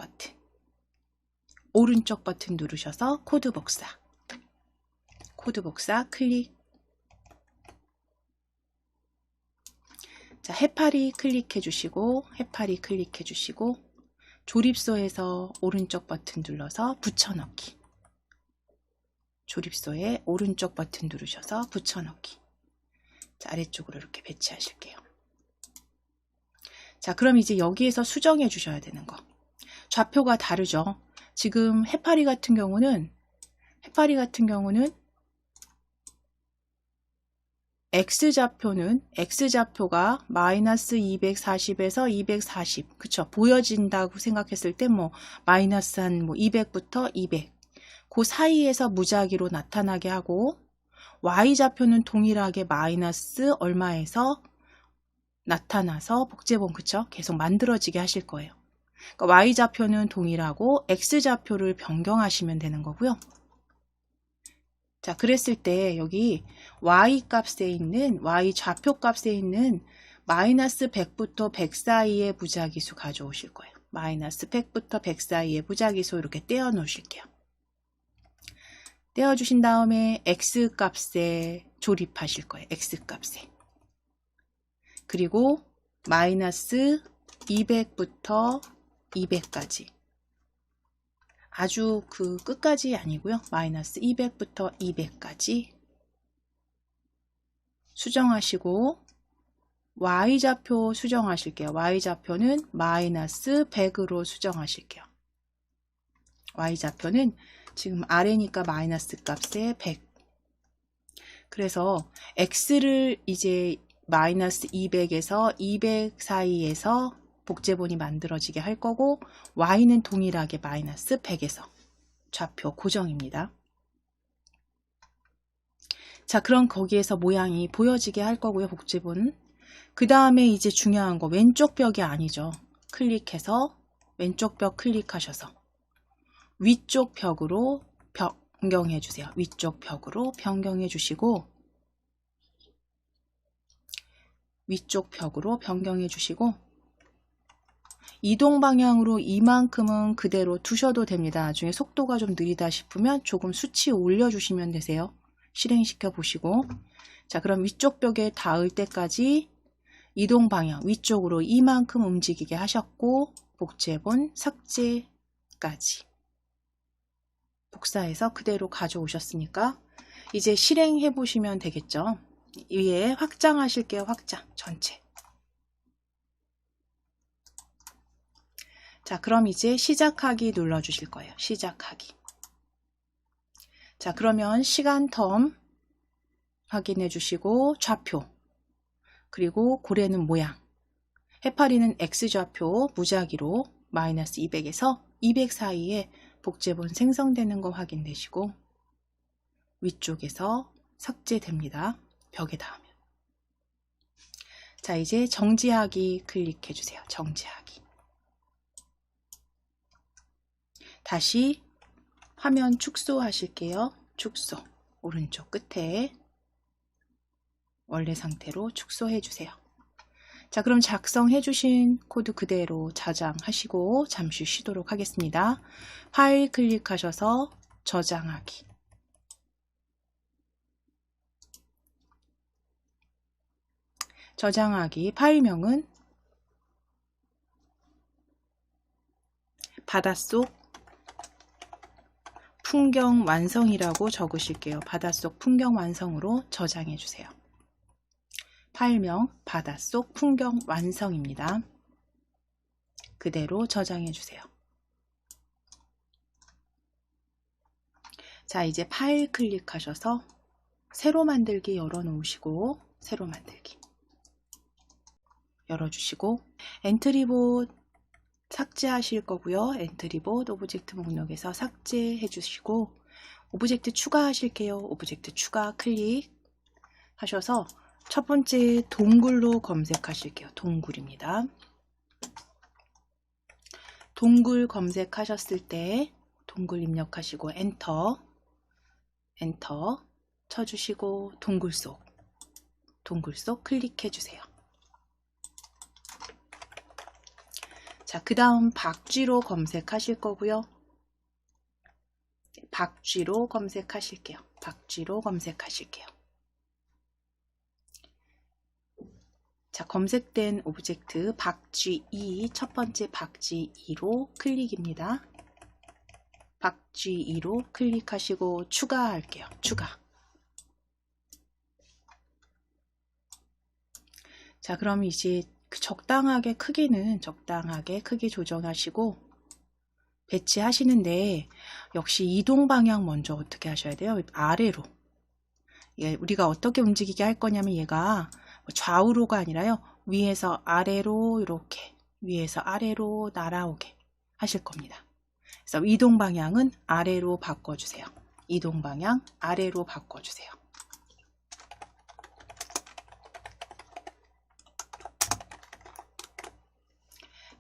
Speaker 1: 버튼 누르셔서 코드 복사 클릭. 자, 해파리 클릭해 주시고 조립소에서 오른쪽 버튼 눌러서 붙여넣기. 조립소에 오른쪽 버튼 누르셔서 붙여넣기. 자, 아래쪽으로 이렇게 배치하실게요. 자, 그럼 이제 여기에서 수정해 주셔야 되는 거. 좌표가 다르죠. 지금 해파리 같은 경우는 X좌표가 마이너스 240에서 240, 그쵸? 보여진다고 생각했을 때 마이너스 한 200부터 200, 그 사이에서 무작위로 나타나게 하고, Y좌표는 동일하게 마이너스 얼마에서 나타나서 복제본, 그쵸? 계속 만들어지게 하실 거예요. 그러니까 Y좌표는 동일하고 X좌표를 변경하시면 되는 거고요. 자, 그랬을 때 여기 y 값에 있는 y 좌표 값에 있는 마이너스 100부터 100 사이의 무작위수 가져오실 거예요. 마이너스 100부터 100 사이의 무작위수 이렇게 떼어 놓으실게요. 떼어 주신 다음에 x 값에 조립하실 거예요. x 값에. 그리고 마이너스 200부터 200까지. 아주 그 끝까지 아니고요. 마이너스 200부터 200까지 수정하시고 y좌표 수정하실게요. y좌표는 마이너스 100으로 수정하실게요. y좌표는 지금 아래니까 마이너스 값에 100. 그래서 x를 이제 마이너스 200에서 200 사이에서 복제본이 만들어지게 할 거고 y는 동일하게 마이너스 100에서 좌표 고정입니다. 자, 그럼 거기에서 모양이 보여지게 할 거고요. 복제본. 그 다음에 이제 중요한 거 왼쪽 벽이 아니죠. 클릭해서 왼쪽 벽 클릭하셔서 위쪽 벽으로 변경해 주세요. 위쪽 벽으로 변경해 주시고 위쪽 벽으로 변경해 주시고 이동 방향으로 이만큼은 그대로 두셔도 됩니다. 나중에 속도가 좀 느리다 싶으면 조금 수치 올려주시면 되세요. 실행시켜 보시고 자, 그럼 위쪽 벽에 닿을 때까지 이동 방향 위쪽으로 이만큼 움직이게 하셨고 복제본 삭제까지 복사해서 그대로 가져오셨으니까 이제 실행해 보시면 되겠죠. 위에 확장하실게요. 확장 전체. 자, 그럼 이제 시작하기 눌러 주실 거예요. 시작하기. 자, 그러면 시간 텀 확인해 주시고 좌표 그리고 고래는 모양 해파리는 x좌표 무작위로 마이너스 200에서 200 사이에 복제본 생성되는 거 확인되시고 위쪽에서 삭제됩니다. 벽에 닿으면. 자, 이제 정지하기 클릭해 주세요. 정지하기. 다시 화면 축소 하실게요. 축소. 오른쪽 끝에 원래 상태로 축소해 주세요. 자, 그럼 작성해 주신 코드 그대로 저장하시고 잠시 쉬도록 하겠습니다. 파일 클릭하셔서 저장하기. 저장하기 파일명은 바닷속 풍경 완성이라고 적으실게요. 바닷속 풍경 완성으로 저장해 주세요. 파일명 바닷속 풍경 완성입니다. 그대로 저장해 주세요. 자, 이제 파일 클릭하셔서 새로 만들기 열어 놓으시고 새로 만들기 열어주시고 엔트리봇 삭제하실 거고요. 엔트리봇 오브젝트 목록에서 삭제해 주시고 오브젝트 추가하실게요. 오브젝트 추가 클릭 하셔서 첫 번째 동굴로 검색하실게요. 동굴입니다. 동굴 검색하셨을 때 동굴 입력하시고 엔터 쳐주시고 동굴 속 클릭해 주세요. 자, 그 다음 박쥐로 검색하실 거고요. 박쥐로 검색하실게요. 박쥐로 검색하실게요. 자, 검색된 오브젝트 박쥐 2, 첫 번째 박쥐 2로 클릭입니다. 박쥐 2로 클릭하시고 추가할게요. 추가. 자, 그럼 이제 적당하게 크기는 적당하게 크기 조정하시고 배치하시는데 역시 이동 방향 먼저 어떻게 하셔야 돼요? 아래로. 우리가 어떻게 움직이게 할 거냐면 얘가 좌우로가 아니라요. 위에서 아래로 이렇게 위에서 아래로 날아오게 하실 겁니다. 그래서 이동 방향은 아래로 바꿔주세요. 이동 방향 아래로 바꿔주세요.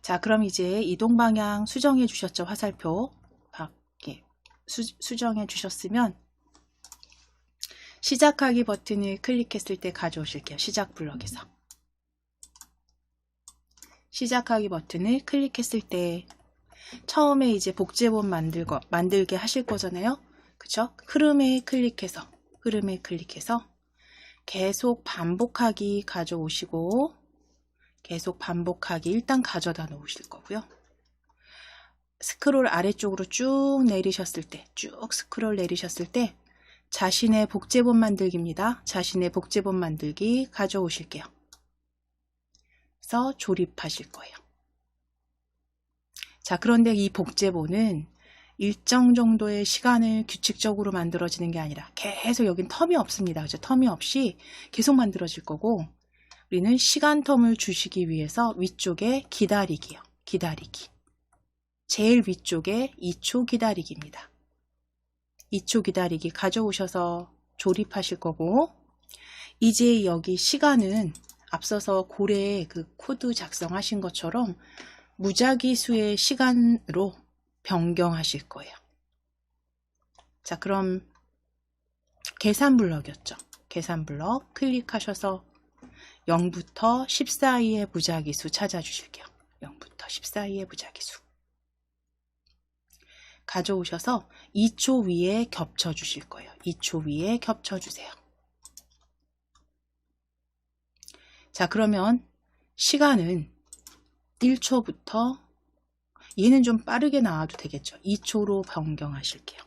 Speaker 1: 자, 그럼 이제 이동 방향 수정해 주셨죠? 화살표 수정해 주셨으면 시작하기 버튼을 클릭했을 때 가져오실게요. 시작 블럭에서. 시작하기 버튼을 클릭했을 때 처음에 이제 복제본 만들게 하실 거잖아요. 그쵸? 흐름에 클릭해서 계속 반복하기 가져오시고, 계속 반복하기 일단 가져다 놓으실 거고요. 스크롤 아래쪽으로 쭉 내리셨을 때, 쭉 스크롤 내리셨을 때 자신의 복제본 만들기입니다. 자신의 복제본 만들기 가져오실게요. 그래서 조립하실 거예요. 자, 그런데 이 복제본은 일정 정도의 시간을 규칙적으로 만들어지는 게 아니라 계속 여긴 텀이 없습니다. 그죠? 텀이 없이 계속 만들어질 거고, 우리는 시간 텀을 주시기 위해서 위쪽에 기다리기요. 기다리기. 제일 위쪽에 2초 기다리기입니다. 2초 기다리기 가져오셔서 조립하실 거고, 이제 여기 시간은 앞서서 고래에 그 코드 작성하신 것처럼 무작위수의 시간으로 변경하실 거예요. 자, 그럼 계산 블럭이었죠. 계산 블럭 클릭하셔서 0부터 10 사이의 무작위수 찾아주실게요. 0부터 10 사이의 무작위수 가져오셔서 2초 위에 겹쳐 주실 거예요. 2초 위에 겹쳐 주세요. 자, 그러면 시간은 1초부터, 얘는 좀 빠르게 나와도 되겠죠. 2초로 변경하실게요.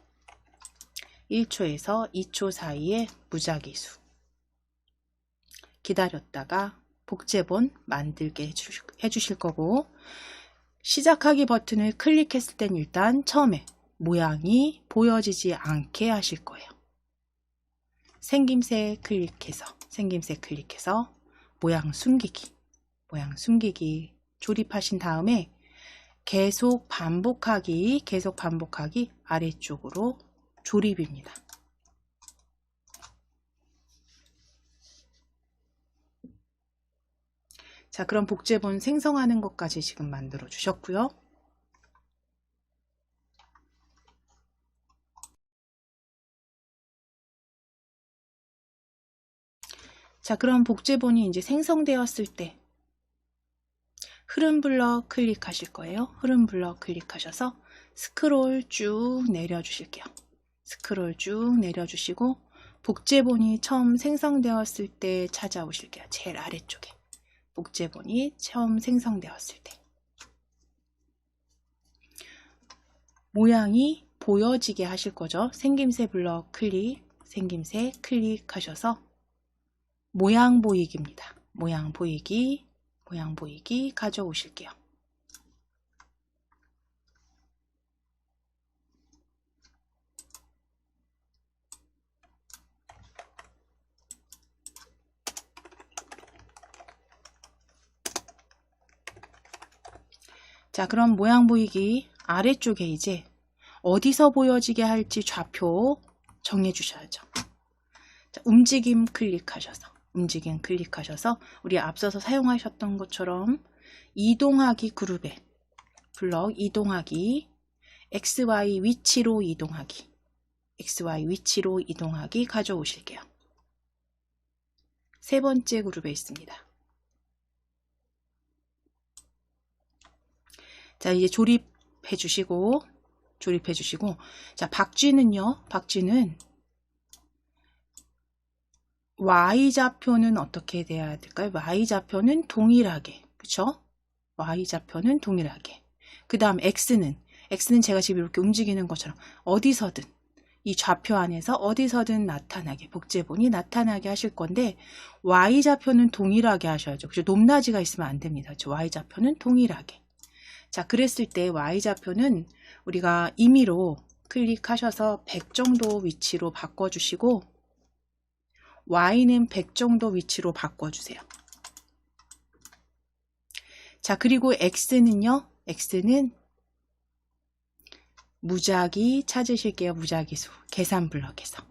Speaker 1: 1초에서 2초 사이에 무작위수 기다렸다가 복제본 만들게 해주실 거고, 시작하기 버튼을 클릭했을 땐 일단 처음에 모양이 보여지지 않게 하실 거예요. 생김새 클릭해서 모양 숨기기 조립하신 다음에 계속 반복하기 아래쪽으로 조립입니다. 자, 그럼 복제본 생성하는 것까지 지금 만들어 주셨고요. 자, 그럼 복제본이 이제 생성되었을 때 흐름 블럭 클릭하실 거예요. 흐름 블럭 클릭하셔서 스크롤 쭉 내려주실게요. 스크롤 쭉 내려주시고 복제본이 처음 생성되었을 때 찾아오실게요. 제일 아래쪽에 복제본이 처음 생성되었을 때 모양이 보여지게 하실 거죠. 생김새 블럭 생김새 클릭하셔서 모양 보이기입니다. 모양 보이기 가져오실게요. 자, 그럼 모양 보이기 아래쪽에 이제 어디서 보여지게 할지 좌표 정해 주셔야죠. 자, 움직임 클릭하셔서 우리 앞서서 사용하셨던 것처럼 이동하기 그룹에 블럭 이동하기 XY 위치로 이동하기 가져오실게요. 세 번째 그룹에 있습니다. 자, 이제 조립해 주시고 자, 박쥐는 Y좌표는 어떻게 돼야 될까요? Y좌표는 동일하게, 그쵸? Y좌표는 동일하게. 그 다음 X는 제가 지금 이렇게 움직이는 것처럼 어디서든 이 좌표 안에서 어디서든 나타나게, 복제본이 나타나게 하실 건데 Y좌표는 동일하게 하셔야죠. 그죠? 높낮이가 있으면 안 됩니다. 그렇죠? Y좌표는 동일하게. 자, 그랬을 때 Y좌표는 우리가 임의로 클릭하셔서 100 정도 위치로 바꿔주시고 Y는 100 정도 위치로 바꿔주세요. 자, 그리고 X는 무작위 찾으실게요. 무작위수. 계산 블럭에서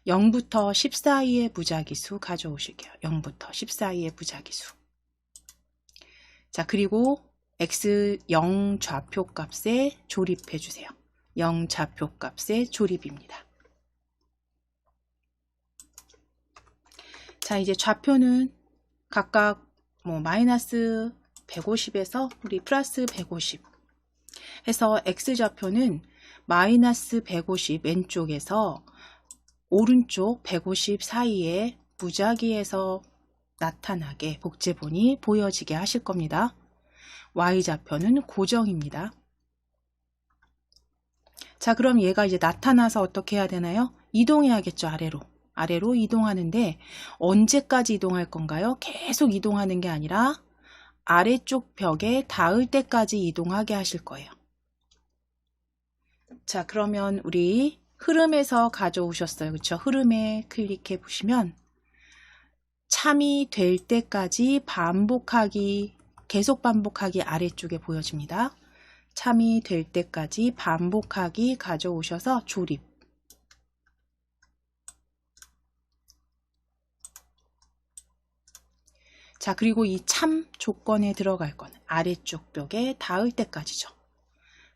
Speaker 1: 0부터 10 사이의 무작위수 가져오실게요. 0부터 10 사이의 무작위수. 자, 그리고 X 0 좌표값에 조립해 주세요. 0 좌표값에 조립입니다. 자, 이제 좌표는 각각 뭐 마이너스 150에서 우리 플러스 150 해서 X좌표는 마이너스 150 왼쪽에서 오른쪽 150 사이에 무작위에서 나타나게 복제본이 보여지게 하실 겁니다. Y좌표는 고정입니다. 자, 그럼 얘가 이제 나타나서 어떻게 해야 되나요? 이동해야겠죠, 아래로. 아래로 이동하는데 언제까지 이동할 건가요? 계속 이동하는 게 아니라 아래쪽 벽에 닿을 때까지 이동하게 하실 거예요. 자, 그러면 우리 흐름에서 가져오셨어요. 그렇죠? 흐름에 클릭해 보시면 참이 될 때까지 반복하기, 계속 반복하기 아래쪽에 보여집니다. 참이 될 때까지 반복하기 가져오셔서 조립. 자, 그리고 이 참 조건에 들어갈 건 아래쪽 벽에 닿을 때까지죠.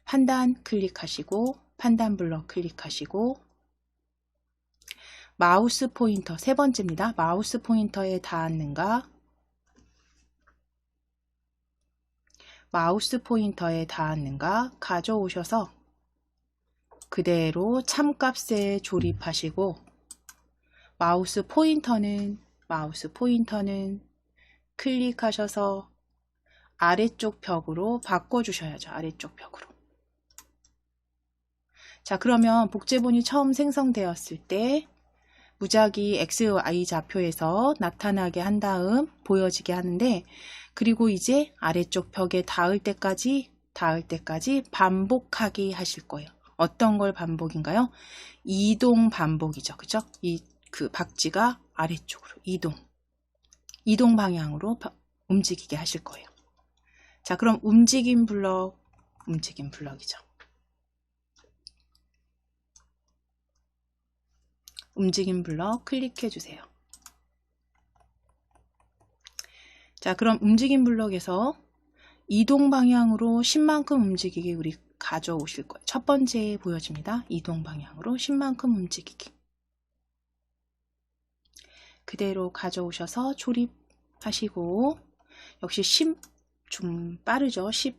Speaker 1: 판단 클릭하시고 판단 블럭 클릭하시고 마우스 포인터 세 번째입니다. 마우스 포인터에 닿았는가? 마우스 포인터에 닿았는가? 가져오셔서 그대로 참값에 조립하시고 마우스 포인터는 클릭하셔서 아래쪽 벽으로 바꿔주셔야죠. 아래쪽 벽으로. 자, 그러면 복제본이 처음 생성되었을 때 무작위 XY 좌표에서 나타나게 한 다음 보여지게 하는데, 그리고 이제 아래쪽 벽에 닿을 때까지 반복하기 하실 거예요. 어떤 걸 반복인가요? 이동 반복이죠. 그죠? 그 박쥐가 아래쪽으로 이동 방향으로 움직이게 하실 거예요. 자, 그럼 움직임 블럭이죠. 움직임 블럭 클릭해 주세요. 자, 그럼 움직임 블럭에서 이동 방향으로 10만큼 움직이기 우리 가져오실 거예요. 첫 번째 보여집니다. 이동 방향으로 10만큼 움직이기. 그대로 가져오셔서 조립하시고, 역시 10 좀 빠르죠. 10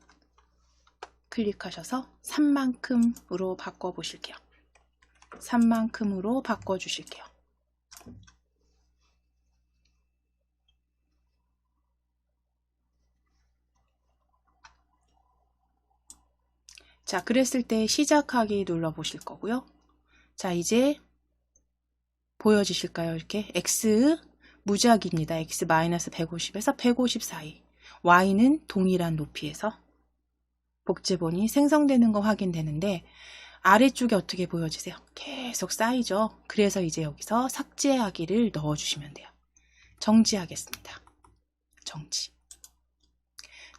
Speaker 1: 클릭하셔서 3만큼으로 바꿔보실게요. 3만큼으로 바꿔주실게요. 자, 그랬을 때 시작하기 눌러보실 거고요. 자, 이제 보여지실까요? 이렇게 X 무작위입니다. X-150에서 150 사이. Y는 동일한 높이에서 복제본이 생성되는 거 확인되는데 아래쪽에 어떻게 보여지세요? 계속 쌓이죠. 그래서 이제 여기서 삭제하기를 넣어주시면 돼요. 정지하겠습니다. 정지.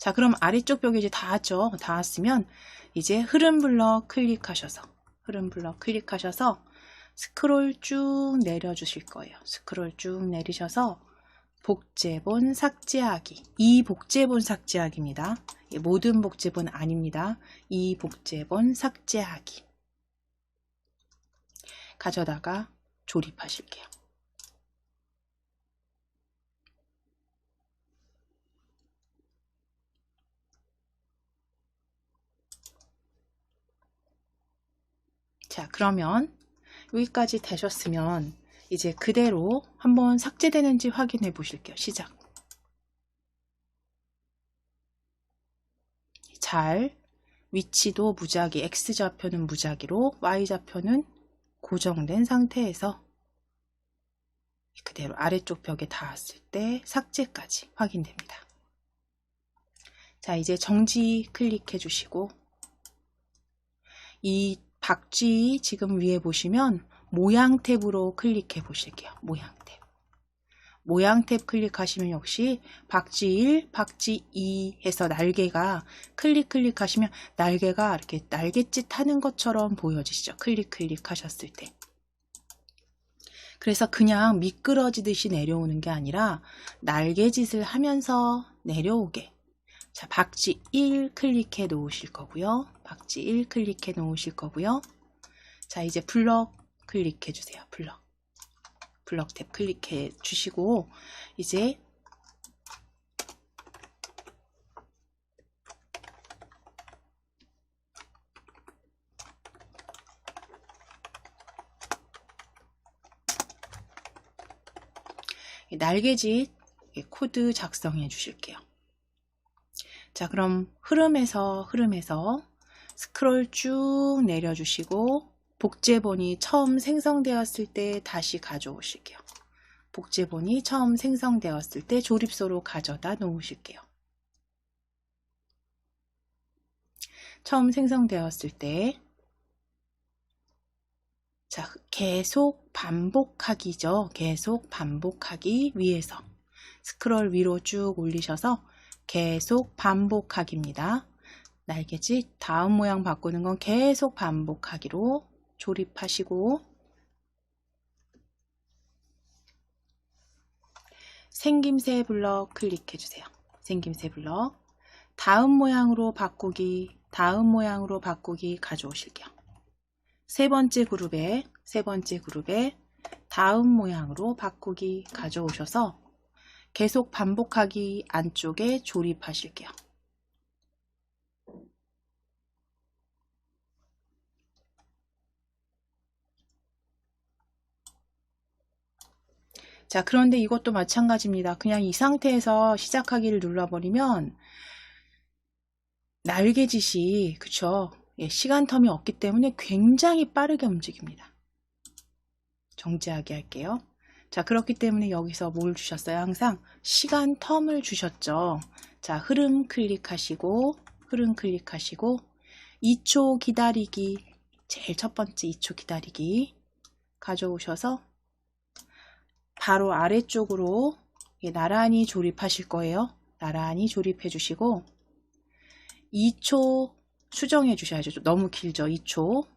Speaker 1: 자, 그럼 아래쪽 벽에 이제 닿았죠. 닿았으면 이제 흐름 블럭 클릭하셔서 스크롤 쭉 내려주실 거예요. 스크롤 쭉 내리셔서 복제본 삭제하기. 이 복제본 삭제하기입니다. 모든 복제본 아닙니다. 이 복제본 삭제하기. 가져다가 조립하실게요. 자, 그러면 여기까지 되셨으면 이제 그대로 한번 삭제되는지 확인해 보실게요. 시작. 잘 위치도 무작위, X좌표는 무작위로 Y좌표는 고정된 상태에서 그대로 아래쪽 벽에 닿았을 때 삭제까지 확인됩니다. 자, 이제 정지 클릭해 주시고 이 박쥐 지금 위에 보시면 모양 탭으로 클릭해 보실게요. 모양 탭 클릭하시면 역시 박쥐 1, 박쥐 2 해서 날개가 클릭하시면 날개가 이렇게 날갯짓 하는 것처럼 보여지시죠. 클릭하셨을 때. 그래서 그냥 미끄러지듯이 내려오는 게 아니라 날개짓을 하면서 내려오게. 자, 박쥐 1 클릭해 놓으실 거고요. 박쥐 1 클릭해 놓으실 거고요. 자, 이제 블럭 클릭해 주세요. 블럭 탭 클릭해 주시고 이제 날개짓 코드 작성해 주실게요. 자, 그럼 흐름에서 스크롤 쭉 내려주시고 복제본이 처음 생성되었을 때 다시 가져오실게요. 복제본이 처음 생성되었을 때 조립소로 가져다 놓으실게요. 처음 생성되었을 때 자, 계속 반복하기죠. 계속 반복하기 위에서 스크롤 위로 쭉 올리셔서 계속 반복하기입니다. 날개짓 다음 모양 바꾸는 건 계속 반복하기로 조립하시고 생김새 블럭 클릭해 주세요. 생김새 블럭 다음 모양으로 바꾸기 가져오실게요. 세 번째 그룹에 다음 모양으로 바꾸기 가져오셔서 계속 반복하기 안쪽에 조립하실게요. 자, 그런데 이것도 마찬가지입니다. 그냥 이 상태에서 시작하기를 눌러버리면 날개짓이 그쵸? 예, 시간 텀이 없기 때문에 굉장히 빠르게 움직입니다. 정지하게 할게요. 자, 그렇기 때문에 여기서 뭘 주셨어요? 항상 시간 텀을 주셨죠. 자, 흐름 클릭하시고 2초 기다리기, 제일 첫 번째 2초 기다리기 가져오셔서 바로 아래쪽으로 나란히 조립하실 거예요. 나란히 조립해 주시고 2초 수정해 주셔야죠. 너무 길죠. 2초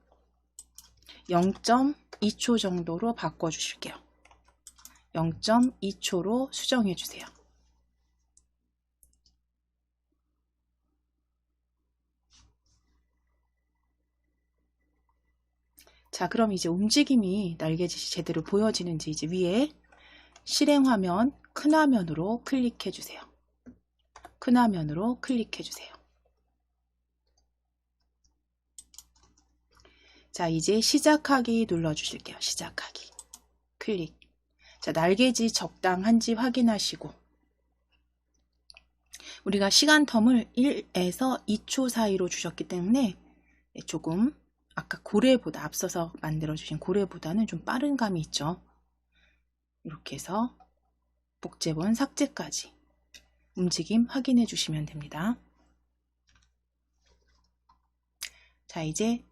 Speaker 1: 0.2초 정도로 바꿔 주실게요. 0.2초로 수정해 주세요. 자, 그럼 이제 움직임이 날개짓이 제대로 보여지는지 이제 위에 실행 화면 큰 화면으로 클릭해 주세요. 큰 화면으로 클릭해 주세요. 자, 이제 시작하기 눌러 주실게요. 시작하기 클릭. 자, 날개짓 적당한지 확인하시고 우리가 시간 텀을 1에서 2초 사이로 주셨기 때문에 조금 아까 고래보다 앞서서 만들어주신 고래보다는 좀 빠른 감이 있죠. 이렇게 해서 복제본 삭제까지 움직임 확인해 주시면 됩니다. 자, 이제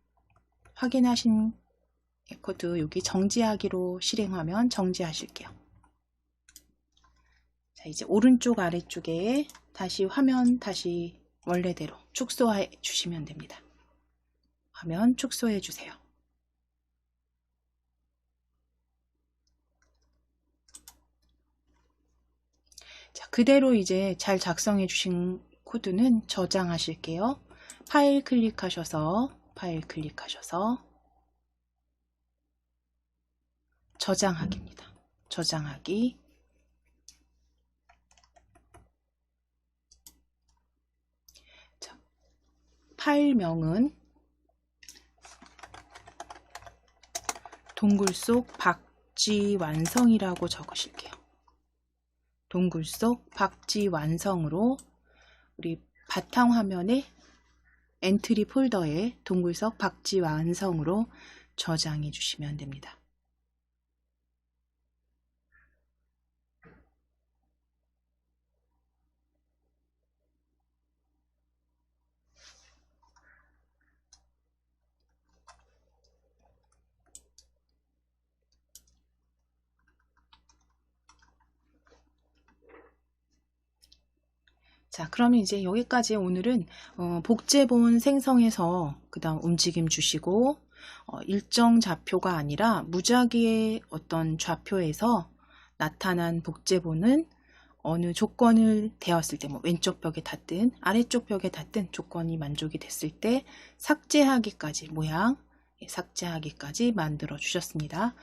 Speaker 1: 확인하신 코드 여기 정지하기로 실행하면 정지하실게요. 자, 이제 오른쪽 아래쪽에 다시 화면 다시 원래대로 축소해 주시면 됩니다. 화면 축소해 주세요. 자, 그대로 이제 잘 작성해 주신 코드는 저장하실게요. 파일 클릭하셔서 저장하기입니다. 저장하기. 자, 파일명은 동굴 속 박쥐 완성이라고 적으실게요. 동굴 속 박쥐 완성으로 우리 바탕화면에 엔트리 폴더에 동굴 속 박쥐 완성으로 저장해 주시면 됩니다. 자, 그러면 이제 여기까지 오늘은 복제본 생성해서 그 다음 움직임 주시고 일정 좌표가 아니라 무작위의 어떤 좌표에서 나타난 복제본은 어느 조건을 대었을 때 뭐 왼쪽 벽에 닿든 아래쪽 벽에 닿든 조건이 만족이 됐을 때 삭제하기까지 모양 삭제하기까지 만들어 주셨습니다.